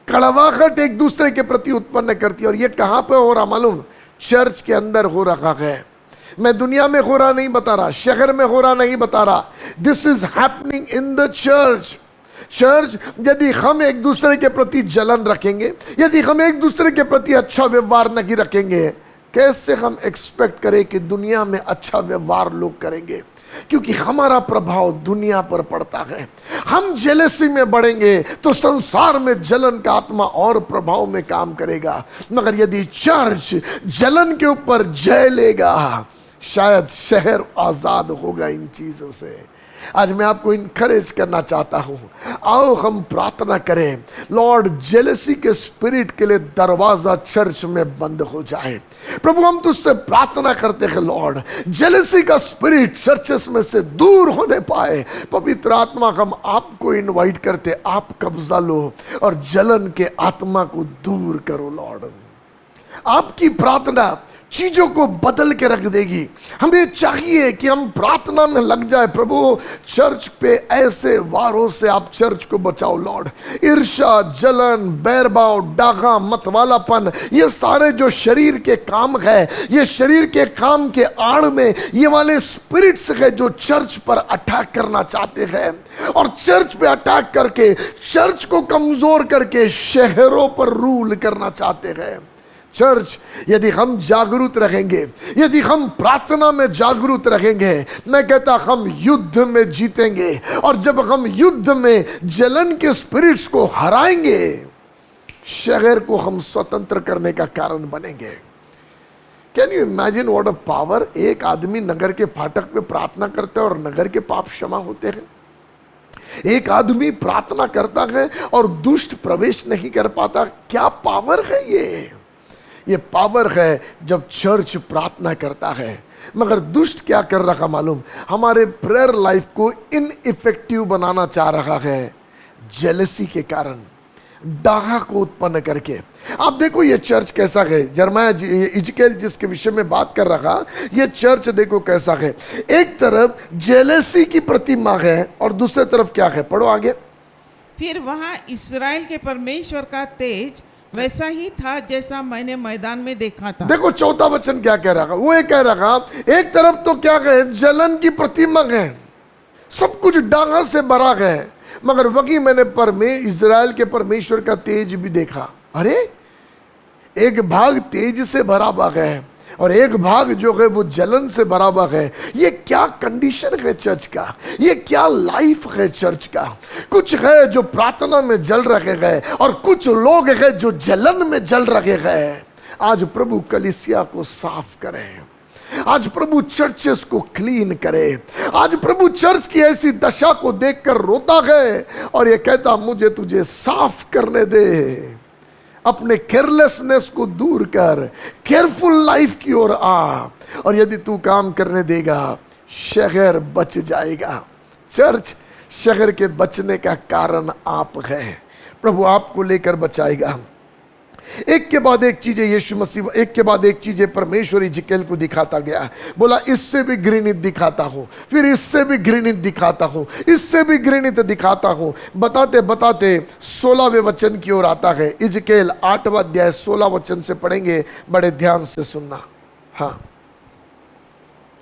कड़वाहट एक दूसरे के प्रति उत्पन्न करती है। और ये कहां पे हो रहा मालूम? चर्च के अंदर हो रहा है। मैं दुनिया में हो रहा नहीं बता रहा, शहर में हो रहा नहीं बता रहा, this is happening in the church. Church, यदि हम एक दूसरे के प्रति जलन रखेंगे, यदि हम एक दूसरे के प्रति अच्छा व्यवहार नहीं रखेंगे, कैसे हम एक्सपेक्ट करें कि दुनिया में अच्छा व्यवहार लोग करेंगे, क्योंकि हमारा प्रभाव दुनिया पर पड़ता है। हम जेलसी में बढ़ेंगे तो संसार में जलन का आत्मा और प्रभाव में काम करेगा। मगर यदि चर्च जलन के ऊपर जय लेगा, शायद शहर आजाद होगा इन चीजों से। आज मैं आपको इनकरेज करना चाहता हूं, आओ हम प्रार्थना करें, लॉर्ड जेलसी के स्पिरिट के लिए दरवाजा चर्च में बंद हो जाए। प्रभु हम तुझसे प्रार्थना करते हैं लॉर्ड, जेलसी का स्पिरिट चर्चेस में से दूर होने पाए। पवित्र आत्मा हम आपको इनवाइट करते, आप कब्जा लो और जलन के आत्मा को दूर करो लॉर्ड। आपकी प्रार्थना चीजों को बदल के रख देगी। हमें चाहिए कि हम प्रार्थना में लग जाए। प्रभु चर्च पे ऐसे वारों से आप चर्च को बचाओ लॉर्ड। ईर्ष्या, जलन, बैरभाव, डागा, मतवालापन, ये सारे जो शरीर के काम है, ये शरीर के काम के आड़ में ये वाले स्पिरिट्स है जो चर्च पर अटैक करना चाहते हैं, और चर्च पे अटैक करके चर्च को कमजोर करके शहरों पर रूल करना चाहते हैं। चर्च, यदि हम जागरूक रहेंगे, यदि हम प्रार्थना में जागरूक रहेंगे, मैं कहता हम युद्ध में जीतेंगे। और जब हम युद्ध में जलन के स्पिरिट्स को हराएंगे, शहर को हम स्वतंत्र करने का कारण बनेंगे। Can you imagine what a power. एक आदमी नगर के फाटक पे प्रार्थना करता है और नगर के पाप क्षमा होते हैं। एक आदमी प्रार्थना करता है और दुष्ट प्रवेश नहीं कर पाता। क्या पावर है ये पावर है जब चर्च प्रार्थना करता है। मगर दुष्ट क्या कर रहा मालूम, हमारे प्रेयर लाइफ को इनइफेक्टिव बनाना चाह रहा है, जेलसी के कारण, डाहा को उत्पन्न करके। आप देखो ये चर्च कैसा है। यिर्मयाह इजकेल जिसके विषय में बात कर रहा, ये चर्च देखो कैसा है। एक तरफ जेलसी की प्रतिमा है और दूसरे तरफ क्या है, पढ़ो आगे। फिर वहाँ इस्राएल के परमेश्वर का तेज वैसा ही था जैसा मैंने मैदान में देखा था। देखो चौथा वचन क्या कह रहा, वो ये कह रहा, एक तरफ तो क्या है, जलन की प्रतिमा है, सब कुछ डांगा से भरा है, मगर वही मैंने इस्राएल के परमेश्वर का तेज भी देखा। अरे एक भाग तेज से भरा हुआ है और एक भाग जो है वो जलन से भरा हुआ है। ये क्या कंडीशन है चर्च का, ये क्या लाइफ है चर्च का। कुछ है जो प्रार्थना में जल रहे हैं और कुछ लोग हैं जो जलन में जल रहे हैं। आज प्रभु कलीसिया को साफ करें, आज प्रभु चर्चेस को क्लीन करे। आज प्रभु चर्च की ऐसी दशा को देखकर रोता है और ये कहता मुझे तुझे साफ करने दे। अपने केयरलेसनेस को दूर कर, केयरफुल लाइफ की ओर आ, और यदि तू काम करने देगा शहर बच जाएगा। चर्च शहर के बचने का कारण आप हैं। प्रभु आपको लेकर बचाएगा। एक के बाद एक चीजें यीशु मसीह, एक के बाद एक चीजें परमेश्वर इजकेल को दिखाता गया। बोला इससे भी घृणित दिखाता हूं, फिर इससे भी घृणित दिखाता हूं, इससे भी घृणित दिखाता हूं। बताते बताते 16वें वचन की ओर आता है। इजकेल 8वां अध्याय 16 वचन से पढ़ेंगे, बड़े ध्यान से सुनना। हाँ।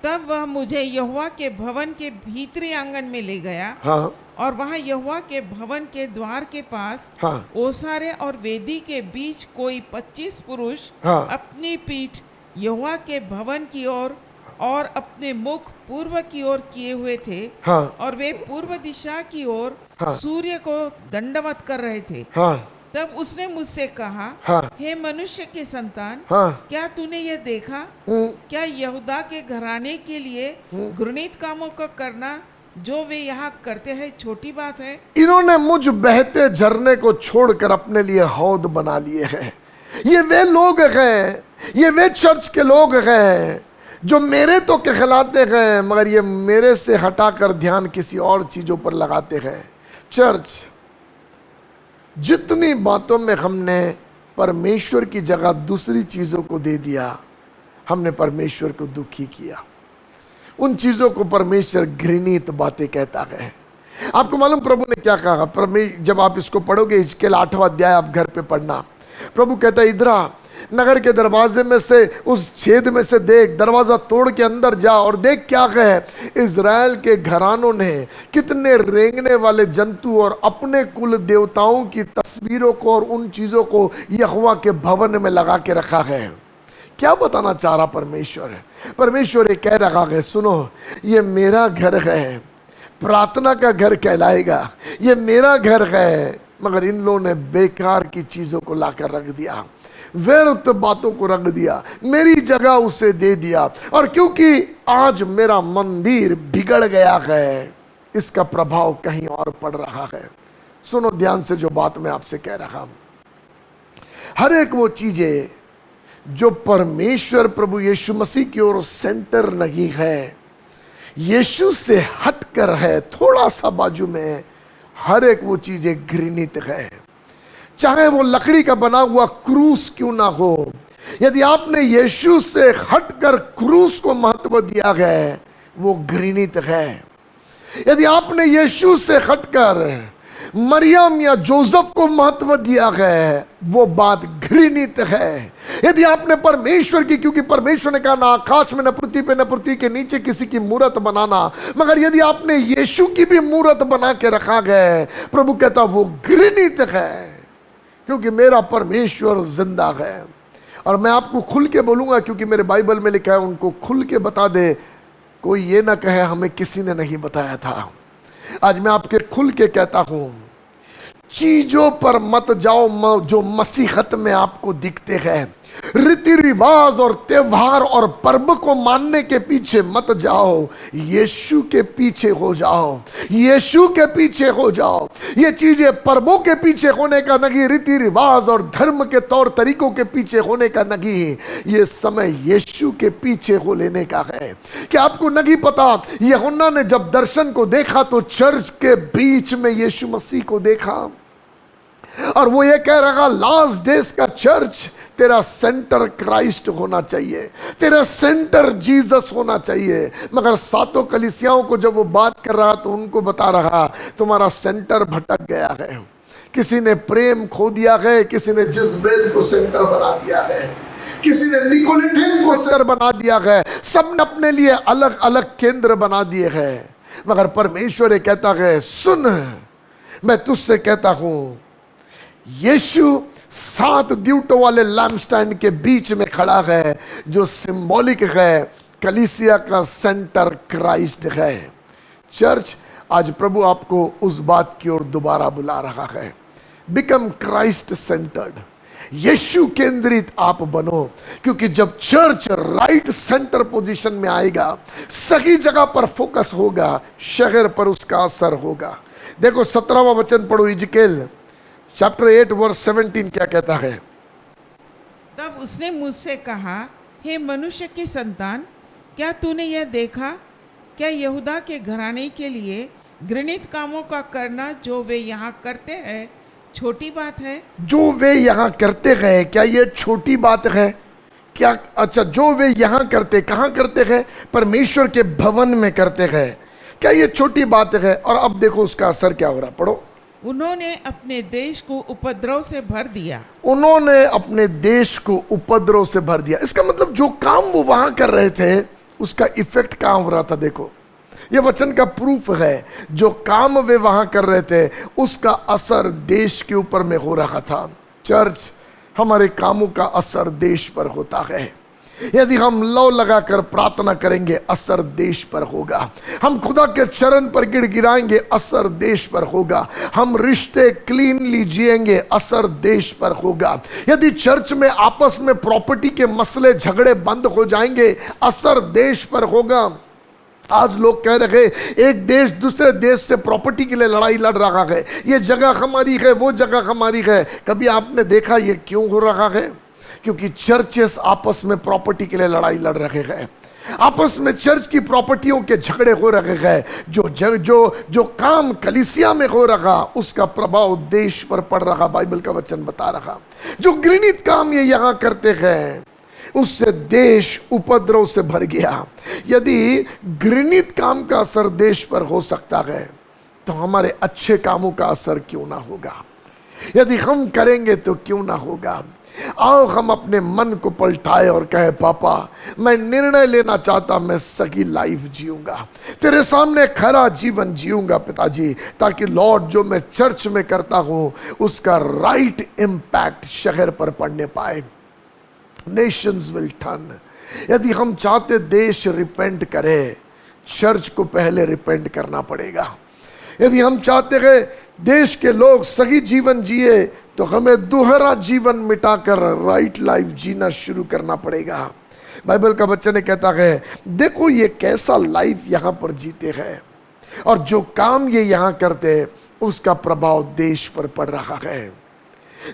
तब वह मुझे यहोवा के भवन के भीतरी आंगन में ले गया। हाँ। और वहाँ यहोवा के भवन के द्वार के पास, हाँ। ओसारे और वेदी के बीच कोई 25 पुरुष, हाँ। अपनी पीठ यहोवा के भवन की ओर और अपने मुख पूर्व की ओर किए हुए थे। हाँ। और वे पूर्व दिशा की ओर हाँ। सूर्य को दंडवत कर रहे थे। हाँ। तब उसने मुझसे कहा, हाँ। हे मनुष्य के संतान, हाँ। क्या तूने ये देखा? क्या यहूदा के घराने के लिए घृणित कामों को करना जो वे यहाँ करते हैं छोटी बात है? इन्होंने मुझ बहते झरने को छोड़कर अपने लिए हौद बना लिए हैं। ये वे लोग हैं, ये वे चर्च के लोग हैं जो मेरे तो कहलाते हैं, मगर ये मेरे से हटाकर ध्यान किसी और चीजों पर लगाते हैं। चर्च, जितनी बातों में हमने परमेश्वर की जगह दूसरी चीजों को दे दिया, हमने परमेश्वर को दुखी किया। उन चीजों को परमेश्वर घृणित बातें कहता है। आपको मालूम प्रभु ने क्या कहा? जब आप इसको पढ़ोगे, इजकेल 8वां अध्याय आप घर पे पढ़ना। प्रभु कहता है इधर आ, नगर के दरवाजे में से उस छेद में से देख, दरवाजा तोड़ के अंदर जा और देख क्या है। इजराइल के घरानों ने कितने रेंगने वाले जंतु और अपने कुल देवताओं की तस्वीरों को और उन चीजों को यहोवा के भवन में लगा के रखा है। क्या बताना चाह रहा परमेश्वर है? परमेश्वर ये कह रहा है, सुनो, ये मेरा घर है, प्रार्थना का घर कहलाएगा, ये मेरा घर है। मगर इन लोगों ने बेकार की चीजों को लाकर रख दिया, व्यर्थ बातों को रख दिया, मेरी जगह उसे दे दिया। और क्योंकि आज मेरा मंदिर बिगड़ गया है, इसका प्रभाव कहीं और पड़ रहा है। सुनो ध्यान से जो बात मैं आपसे कह रहा हूं। हर एक वो चीजें जो परमेश्वर प्रभु यीशु मसीह की ओर सेंटर नहीं है, यीशु से हटकर है, थोड़ा सा बाजू में, हर एक वो चीजें घृणित है। चाहे वो लकड़ी का बना हुआ क्रूस क्यों ना हो, यदि आपने यीशु से हटकर क्रूस को महत्व दिया है, वो घृणित है। यदि आपने यीशु से हटकर मरियम या जोसेफ को महत्व दिया है, वो बात घृणित है। यदि आपने परमेश्वर की, क्योंकि परमेश्वर ने कहा ना आकाश में, न पृथ्वी पे, न पृथ्वी के नीचे किसी की मूरत बनाना, मगर यदि आपने यीशु की भी मूरत बना के रखा गया, प्रभु कहता वो घृणित है, क्योंकि मेरा परमेश्वर जिंदा है। और मैं आपको खुल के बोलूंगा, क्योंकि मेरे बाइबल में लिखा है, उनको खुल के बता दे, कोई ये ना कहे हमें किसी ने नहीं बताया था। आज मैं आपके खुल के कहता हूं, चीजों पर मत जाओ जो मसीहत में आपको दिखते हैं। रीति रिवाज और त्योहार और पर्व को मानने के पीछे मत जाओ, यीशु के पीछे हो जाओ, यीशु के पीछे हो जाओ। ये चीजें पर्वों के पीछे होने का नहीं, रीति रिवाज और धर्म के तौर तरीकों के पीछे होने का नहीं, ये समय यीशु के पीछे हो लेने का है। क्या आपको नहीं पता, यूहन्ना ने जब दर्शन को देखा तो चर्च के बीच में यीशु मसीह को देखा, और वो ये कह रहा, लास्ट डेज का चर्च, तेरा सेंटर क्राइस्ट होना चाहिए, तेरा सेंटर जीसस होना चाहिए। मगर सातों कलीसियाओं को जब वो बात कर रहा तो उनको बता रहा, तुम्हारा सेंटर भटक गया है। किसी ने प्रेम खो दिया है, किसी ने जिसबेल को सेंटर बना दिया है, किसी ने निकोलेटिन को सेंटर बना दिया है, सब ने अपने लिए अलग अलग केंद्र बना दिए हैं। मगर परमेश्वर ये कहता है, सुन, मैं तुझसे कहता हूं, यीशु 7 दिवटों वाले लैम्पस्टैंड के बीच में खड़ा है, जो सिंबॉलिक है, कलीसिया का सेंटर क्राइस्ट है। चर्च, आज प्रभु आपको उस बात की ओर दोबारा बुला रहा है। बिकम क्राइस्ट सेंटर्ड, यीशु केंद्रित आप बनो, क्योंकि जब चर्च राइट सेंटर पोजीशन में आएगा, सही जगह पर फोकस होगा, शहर पर उसका असर होगा। देखो 17वां वचन पढ़ो, इजकेल चैप्टर 8 वर्स 17 क्या कहता है? तब उसने मुझसे कहा, हे मनुष्य की संतान, क्या तूने यह देखा? क्या यहूदा के घराने के लिए घृणित कामों का करना जो वे यहाँ करते हैं छोटी बात है? जो वे यहाँ करते हैं, क्या ये छोटी बात है क्या? अच्छा, जो वे यहाँ करते, कहाँ करते हैं? परमेश्वर के भवन में करते हैं। क्या ये छोटी बात है? और अब देखो उसका असर क्या हो रहा, पढ़ो। उन्होंने अपने देश को उपद्रव से भर दिया। उन्होंने अपने देश को उपद्रव से भर दिया। इसका मतलब जो काम वो वहां कर रहे थे, उसका इफेक्ट कहां हो रहा था? देखो, ये वचन का प्रूफ है, जो काम वे वहां कर रहे थे, उसका असर देश के ऊपर में हो रहा था। चर्च, हमारे कामों का असर देश पर होता है। यदि हम लौ लगाकर प्रार्थना करेंगे, असर देश पर होगा। हम खुदा के चरण पर गिड़गिड़ाएंगे, असर देश पर होगा। हम रिश्ते क्लीनली जिएंगे, असर देश पर होगा। यदि चर्च में आपस में प्रॉपर्टी के मसले झगड़े बंद हो जाएंगे, असर देश पर होगा। आज लोग कह रहे हैं एक देश दूसरे देश से प्रॉपर्टी के लिए लड़ाई लड़ रहा है, ये जगह हमारी है, वो जगह हमारी है। कभी आपने देखा ये क्यों हो रहा है? क्योंकि चर्चेस आपस में प्रॉपर्टी के लिए लड़ाई लड़ रहे हैं, आपस में चर्च की प्रॉपर्टियों के झगड़े हो रहे हैं। जो काम कलीसिया में हो रहा, उसका प्रभाव देश पर पड़ रहा। बाइबल का वचन बता रहा, जो घृणित काम ये यहाँ करते हैं, उससे देश उपद्रव से भर गया। यदि घृणित काम का असर देश पर हो सकता है, तो हमारे अच्छे कामों का असर क्यों ना होगा? यदि हम करेंगे तो क्यों ना होगा? आओ हम अपने मन को पलटाए और कहे, पापा मैं निर्णय लेना चाहता, मैं सही लाइफ जीऊंगा, तेरे सामने खरा जीवन जीऊंगा पिताजी, ताकि लॉर्ड जो मैं चर्च में करता हूं उसका राइट इम्पैक्ट शहर पर पड़ने पाए। Nations will turn. यदि हम चाहते देश रिपेंट करे, चर्च को पहले रिपेंट करना पड़ेगा। यदि हम चाहते हैं देश के लोग सही जीवन जिए, तो हमें दोहरा जीवन मिटाकर राइट लाइफ जीना शुरू करना पड़ेगा। बाइबल का वचन कहता है, देखो ये कैसा लाइफ यहाँ पर जीते हैं, और जो काम ये यहाँ करते हैं उसका प्रभाव देश पर पड़ रहा है।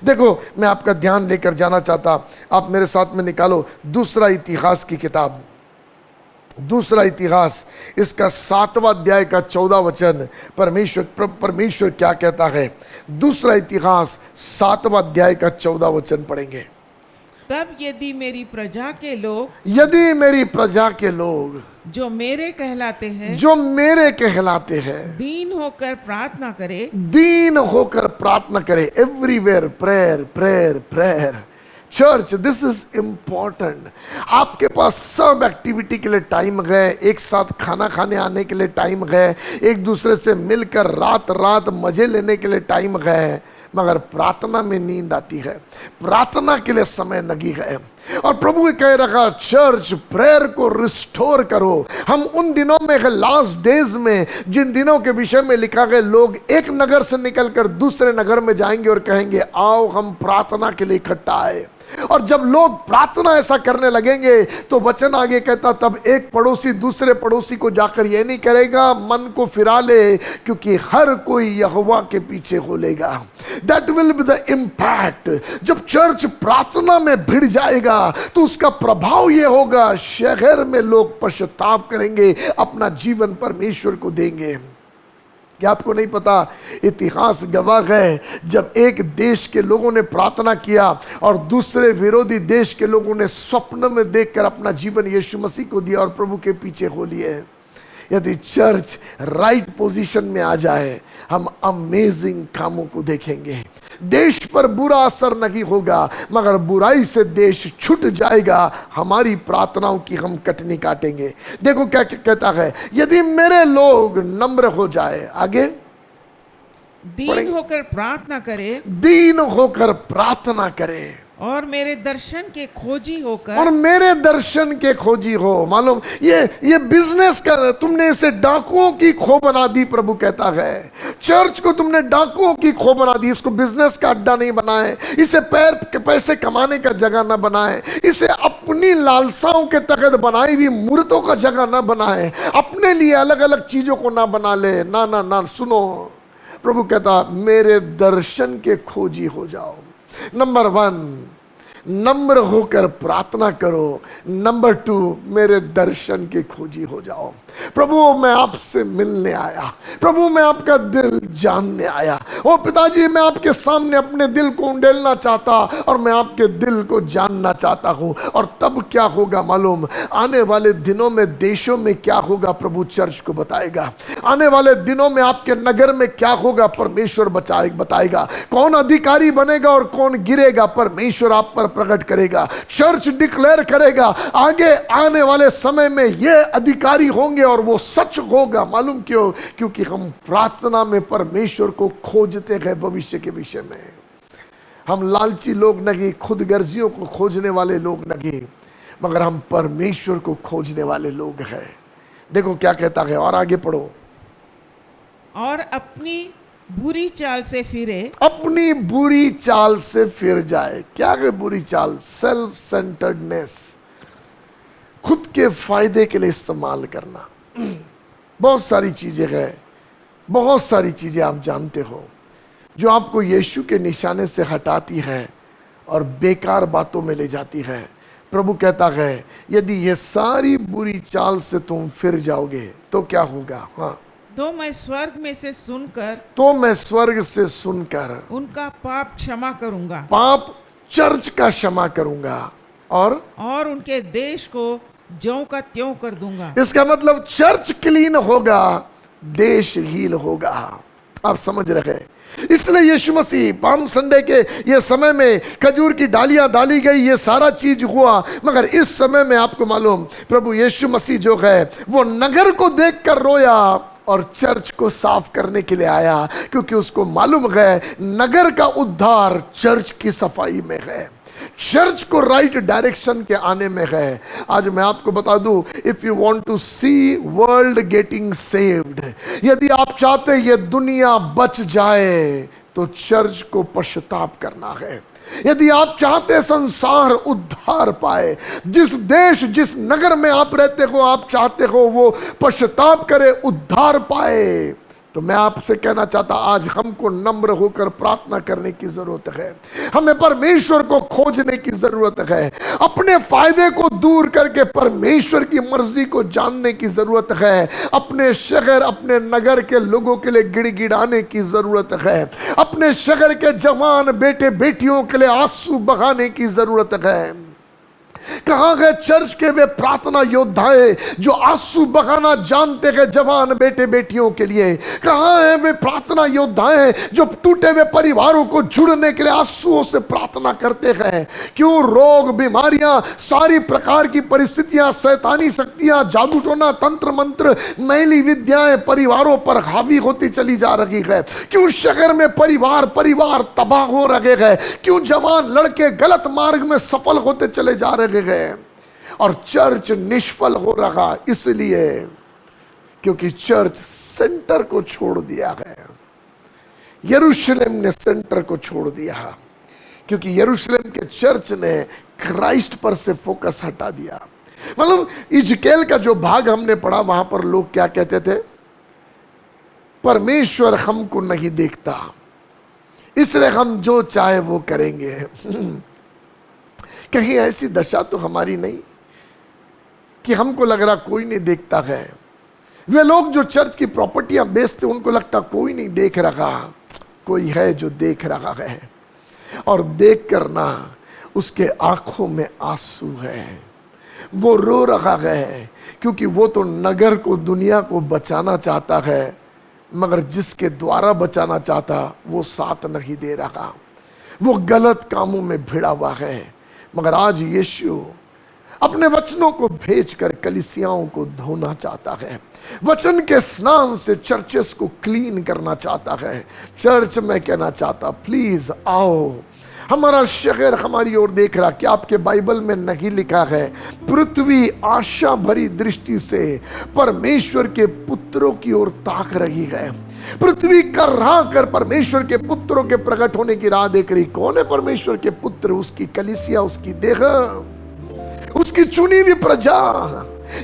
देखो, मैं आपका ध्यान लेकर जाना चाहता, आप मेरे साथ में निकालो दूसरा इतिहास की किताब, दूसरा इतिहास, इसका 7वां अध्याय का 14 वचन। परमेश्वर क्या कहता है? दूसरा इतिहास 7वां अध्याय का 14 वचन पढ़ेंगे। तब यदि मेरी प्रजा के लोग, यदि मेरी प्रजा के लोग जो मेरे कहलाते हैं, जो मेरे कहलाते हैं, दीन होकर प्रार्थना करे, दीन होकर प्रार्थना करे। Everywhere prayer prayer prayer. Church, this is important. आपके पास सब एक्टिविटी के लिए टाइम है, एक साथ खाना खाने आने के लिए टाइम है, एक दूसरे से मिलकर रात रात मजे लेने के लिए टाइम है, मगर प्रार्थना में नींद आती है, प्रार्थना के लिए समय नहीं है। और प्रभु कह रहा, चर्च प्रेयर को रिस्टोर करो। हम उन दिनों में है, लास्ट डेज में, जिन दिनों के विषय में लिखा गया, लोग एक नगर से निकलकर दूसरे नगर में जाएंगे और कहेंगे, आओ हम प्रार्थना के लिए इकट्ठा आए। और जब लोग प्रार्थना ऐसा करने लगेंगे, तो वचन आगे कहता, तब एक पड़ोसी दूसरे पड़ोसी को जाकर यह नहीं करेगा, मन को फिरा ले, क्योंकि हर कोई यहोवा के पीछे हो लेगा। That will be the impact. जब चर्च प्रार्थना में भिड़ जाएगा, तो उसका प्रभाव यह होगा, शहर में लोग पश्चाताप करेंगे, अपना जीवन परमेश्वर को देंगे। क्या आपको नहीं पता, इतिहास गवाह है, जब एक देश के लोगों ने प्रार्थना किया और दूसरे विरोधी देश के लोगों ने स्वप्न में देखकर अपना जीवन यीशु मसीह को दिया और प्रभु के पीछे हो लिए। यदि चर्च राइट पोजीशन में आ जाए, हम अमेजिंग कामों को देखेंगे। देश पर बुरा असर नहीं होगा, मगर बुराई से देश छूट जाएगा। हमारी प्रार्थनाओं की हम कटनी काटेंगे। देखो क्या कहता है, यदि मेरे लोग नम्र हो जाए, आगे दीन होकर प्रार्थना करे, दीन होकर प्रार्थना करे, और मेरे दर्शन के खोजी होकर, और मेरे दर्शन के खोजी हो। मालूम, ये बिजनेस कर, तुमने इसे डाकुओं की खो बना दी। प्रभु कहता है, चर्च को तुमने डाकुओं की खो बना दी। इसको बिजनेस का अड्डा नहीं बनाए, इसे पैसे कमाने का जगह ना बनाए, इसे अपनी लालसाओं के तहत बनाई हुई मूर्तों का जगह ना बनाए, अपने लिए अलग अलग चीजों को ना बना ले। ना ना ना, सुनो, प्रभु कहता, मेरे दर्शन के खोजी हो जाओ। नंबर 1, नम्र होकर प्रार्थना करो। नंबर 2, मेरे दर्शन के खोजी हो जाओ। प्रभु, मैं आपसे मिलने आया, प्रभु मैं आपका दिल जानने आया। ओ पिताजी, मैं आपके सामने अपने दिल को उंडेलना चाहता, और मैं आपके दिल को जानना चाहता हूं। और तब क्या होगा मालूम? आने वाले दिनों में देशों में क्या होगा, प्रभु चर्च को बताएगा। आने वाले दिनों में आपके नगर में क्या होगा, परमेश्वर बताएगा। कौन अधिकारी बनेगा और कौन गिरेगा, परमेश्वर आप पर प्रकट करेगा। चर्च डिक्लेयर करेगा, आगे आने वाले समय में ये अधिकारी होंगे और वो सच होगा। मालूम क्यों? क्योंकि हम प्रार्थना में परमेश्वर को खोजते हैं। भविष्य के विषय में हम लालची लोग नहीं, खुद गर्जियों को खोजने वाले लोग नहीं, मगर हम परमेश्वर को खोजने वाले लोग हैं। देखो क्या कहता है, और आगे पढ़ो। और अपनी बुरी चाल से फिरे, अपनी बुरी चाल से फिर जाए। क्या है बुरी चाल? सेल्फ सेंटर्डनेस, खुद के फायदे के लिए इस्तेमाल करना। बहुत सारी चीजें हैं, बहुत सारी चीजें आप जानते हो, जो आपको यीशु के निशाने से हटाती है और बेकार बातों में ले जाती है। प्रभु कहता है, यदि ये सारी बुरी चाल से तुम फिर जाओगे तो क्या होगा? हाँ, तो मैं स्वर्ग में से सुनकर, तो मैं स्वर्ग से सुनकर उनका पाप क्षमा करूंगा, पाप चर्च का क्षमा करूंगा, और उनके देश को ज्यों का त्यों कर दूंगा। इसका मतलब चर्च क्लीन होगा, देश हील होगा। आप समझ रहे हैं? इसलिए यीशु मसीह पाम संडे के ये समय में खजूर की डालियां डाली गई, ये सारा चीज हुआ। मगर इस समय में आपको मालूम, प्रभु यीशु मसीह जो है वो नगर को देखकर रोया और चर्च को साफ करने के लिए आया, क्योंकि उसको मालूम है नगर का उद्धार चर्च की सफाई में है। चर्च को राइट डायरेक्शन के आने में है। आज मैं आपको बता दूं, if you want to see world getting saved, यदि आप चाहते ये दुनिया बच जाए तो चर्च को पश्चाताप करना है। यदि आप चाहते संसार उद्धार पाए, जिस देश जिस नगर में आप रहते हो आप चाहते हो वो पश्चाताप करे, उद्धार पाए, तो मैं आपसे कहना चाहता आज हमको नम्र होकर प्रार्थना करने की जरूरत है। हमें परमेश्वर को खोजने की जरूरत है। अपने फायदे को दूर करके परमेश्वर की मर्जी को जानने की जरूरत है। अपने शहर अपने नगर के लोगों के लिए गिड़गिड़ाने की जरूरत है। अपने शहर के जवान बेटे बेटियों के लिए आंसू बहाने की जरूरत है। कहां गए चर्च के वे प्रार्थना योद्धाएं जो आंसू बहाना जानते हैं जवान बेटे बेटियों के लिए? कहां हैं वे प्रार्थना योद्धाएं जो टूटे हुए परिवारों को जुड़ने के लिए आंसुओं से प्रार्थना करते हैं? क्यों रोग बीमारियां सारी प्रकार की परिस्थितियां शैतानी शक्तियां जादू टोना तंत्र मंत्र मैली विद्याएं परिवारों पर हावी होती चली जा रही है? क्यों शहर में परिवार तबाह हो रहे हैं? क्यों जवान लड़के गलत मार्ग में सफल होते चले जा रहे गए और चर्च निष्फल हो रहा? इसलिए क्योंकि चर्च सेंटर को छोड़ दिया है। यरूशलेम ने सेंटर को छोड़ दिया, क्योंकि यरूशलेम के चर्च ने क्राइस्ट पर से फोकस हटा दिया। मतलब इजकेल का जो भाग हमने पढ़ा वहां पर लोग क्या कहते थे? परमेश्वर हमको नहीं देखता इसलिए हम जो चाहे वो करेंगे। कहीं ऐसी दशा तो हमारी नहीं कि हमको लग रहा कोई नहीं देखता है। वे लोग जो चर्च की प्रॉपर्टियां बेचते उनको लगता कोई नहीं देख रहा, कोई है जो देख रहा है और देख कर ना उसके आंखों में आंसू है, वो रो रहा है, क्योंकि वो तो नगर को दुनिया को बचाना चाहता है मगर जिसके द्वारा बचाना चाहता वो साथ नहीं दे रहा, वो गलत कामों में भिड़ा हुआ है। मगर आज यीशु अपने वचनों को भेजकर कलीसियाओं को धोना चाहता है, वचन के स्नान से चर्चेस को क्लीन करना चाहता है। चर्च में कहना चाहता प्लीज आओ, हमारा शहर हमारी ओर देख रहा। क्या आपके बाइबल में नहीं लिखा है पृथ्वी आशा भरी दृष्टि से परमेश्वर के पुत्रों की ओर ताक रही है? पृथ्वी कर्रा कर परमेश्वर के पुत्रों के प्रकट होने की राह देख रही। कौन है परमेश्वर के पुत्र? उसकी कलीसिया, उसकी देह, उसकी चुनी हुई प्रजा।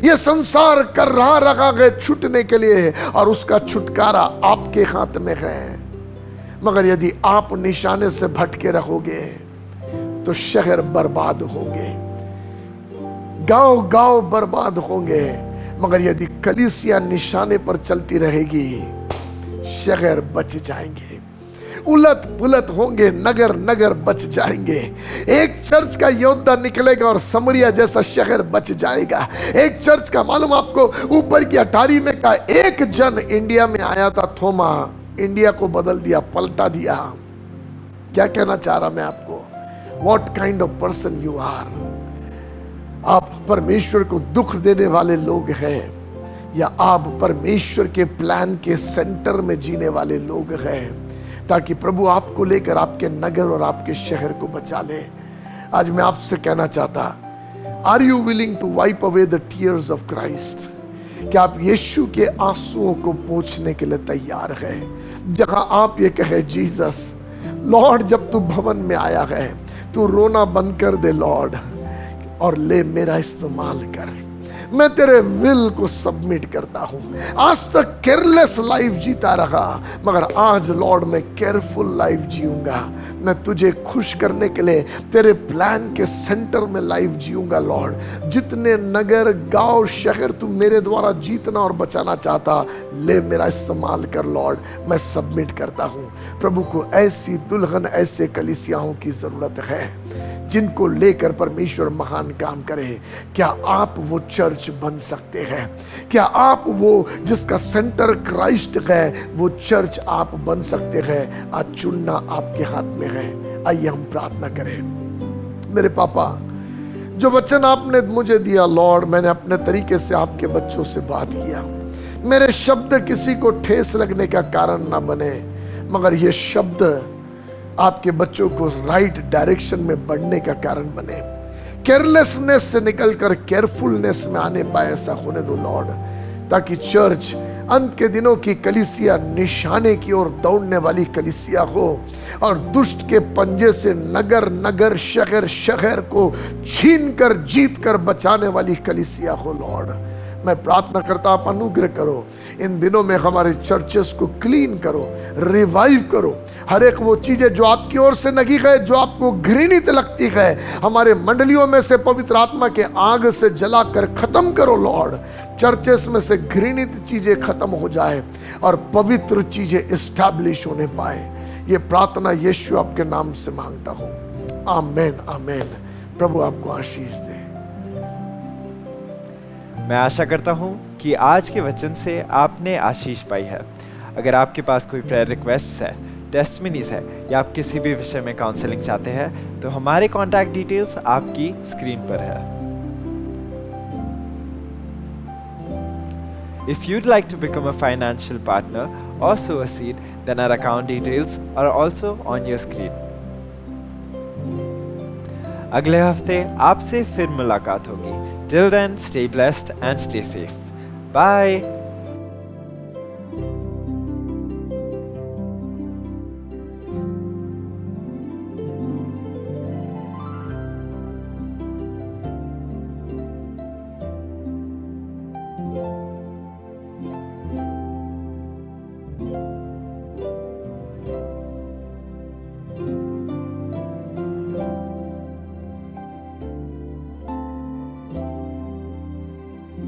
ये संसार कर्रा रखा गया छूटने के लिए और उसका छुटकारा आपके हाथ में है। मगर यदि आप निशाने से भटके रहोगे तो शहर बर्बाद होंगे, गांव बर्बाद होंगे। मगर यदि कलीसिया निशाने पर चलती रहेगी शहर बच जाएंगे। उलट पुलट होंगे, नगर बच जाएंगे। एक चर्च का योद्धा निकलेगा और समरिया जैसा शहर बच जाएगा। एक चर्च का मालूम आपको ऊपर की अटारी में का एक जन इंडिया में आया था, थोमा, इंडिया को बदल दिया, पलटा दिया। क्या कहना चाह रहा मैं आपको? What kind of person you are? आप परमेश्वर को दुख देने वाले लोग हैं या आप परमेश्वर के प्लान के सेंटर में जीने वाले लोग हैं, ताकि प्रभु आपको लेकर आपके नगर और आपके शहर को बचा ले। आज मैं आपसे कहना चाहता, are you willing to wipe away the tears of Christ? क्या आप यीशु के आंसुओं को पोंछने के लिए तैयार हैं? जहां आप ये कहे जीसस लॉर्ड, जब तू भवन में आया है तू रोना बंद कर दे लॉर्ड और ले मेरा इस्तेमाल कर। मैं तेरे विल को सबमिट करता हूं। आज तक केयरलेस लाइफ जीता रहा मगर आज लॉर्ड मैं केयरफुल लाइफ जीऊंगा। मैं तुझे खुश करने के लिए तेरे प्लान के सेंटर में लाइफ जीऊंगा लॉर्ड। जितने नगर गांव शहर तू मेरे द्वारा जीतना और बचाना चाहता, ले मेरा इस्तेमाल कर लॉर्ड। मैं सबमिट करता हूं। प्रभु को ऐसी दुल्हन, ऐसे कलीसियाओं की जरूरत है जिनको लेकर परमेश्वर महान काम करे। क्या आप वो चर्च बन सकते हैं? क्या आप वो जिसका सेंटर क्राइस्ट है वो चर्च आप बन सकते हैं? आज चुनना आपके हाथ में है। आइए हम प्रार्थना करें। मेरे पापा, जो वचन आपने मुझे दिया लॉर्ड, मैंने अपने तरीके से आपके बच्चों से बात किया। मेरे शब्द किसी को ठेस लगने का कारण ना बने, मगर ये शब्द आपके बच्चों को राइट डायरेक्शन में बढ़ने का कारण बने। केयरलेसनेस से निकलकर केयरफुलनेस में आने पाए, ऐसा होने दो लॉर्ड, ताकि चर्च अंत के दिनों की कलीसिया निशाने की ओर दौड़ने वाली कलीसिया हो और दुष्ट के पंजे से नगर नगर शहर शहर को छीन कर जीत कर बचाने वाली कलीसिया हो लॉर्ड। मैं प्रार्थना करता, आप अनुग्रह करो, इन दिनों में हमारे चर्चेस को क्लीन करो, रिवाइव करो। हर एक वो चीजें जो आपकी ओर से नगी है, जो आपको घृणित लगती है, हमारे मंडलियों में से पवित्र आत्मा के आग से जलाकर खत्म करो लॉर्ड। चर्चेस में से घृणित चीजें खत्म हो जाए और पवित्र चीजें एस्टैब्लिश होने पाए। ये प्रार्थना यीशु आपके नाम से मांगता हूं, आमेन आमेन। प्रभु आपको आशीष दे। मैं आशा करता हूँ कि आज के वचन से आपने आशीष पाई है। अगर आपके पास कोई प्रेयर रिक्वेस्ट है, टेस्टमनीज है या आप किसी भी विषय में काउंसलिंग चाहते हैं तो हमारे कॉन्टैक्ट डिटेल्स आपकी स्क्रीन पर है। If you'd like to become a financial partner or sow a seed, then our account details are also on your screen. अगले हफ्ते आपसे फिर मुलाकात होगी। Till then, stay blessed and stay safe. Bye.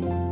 you.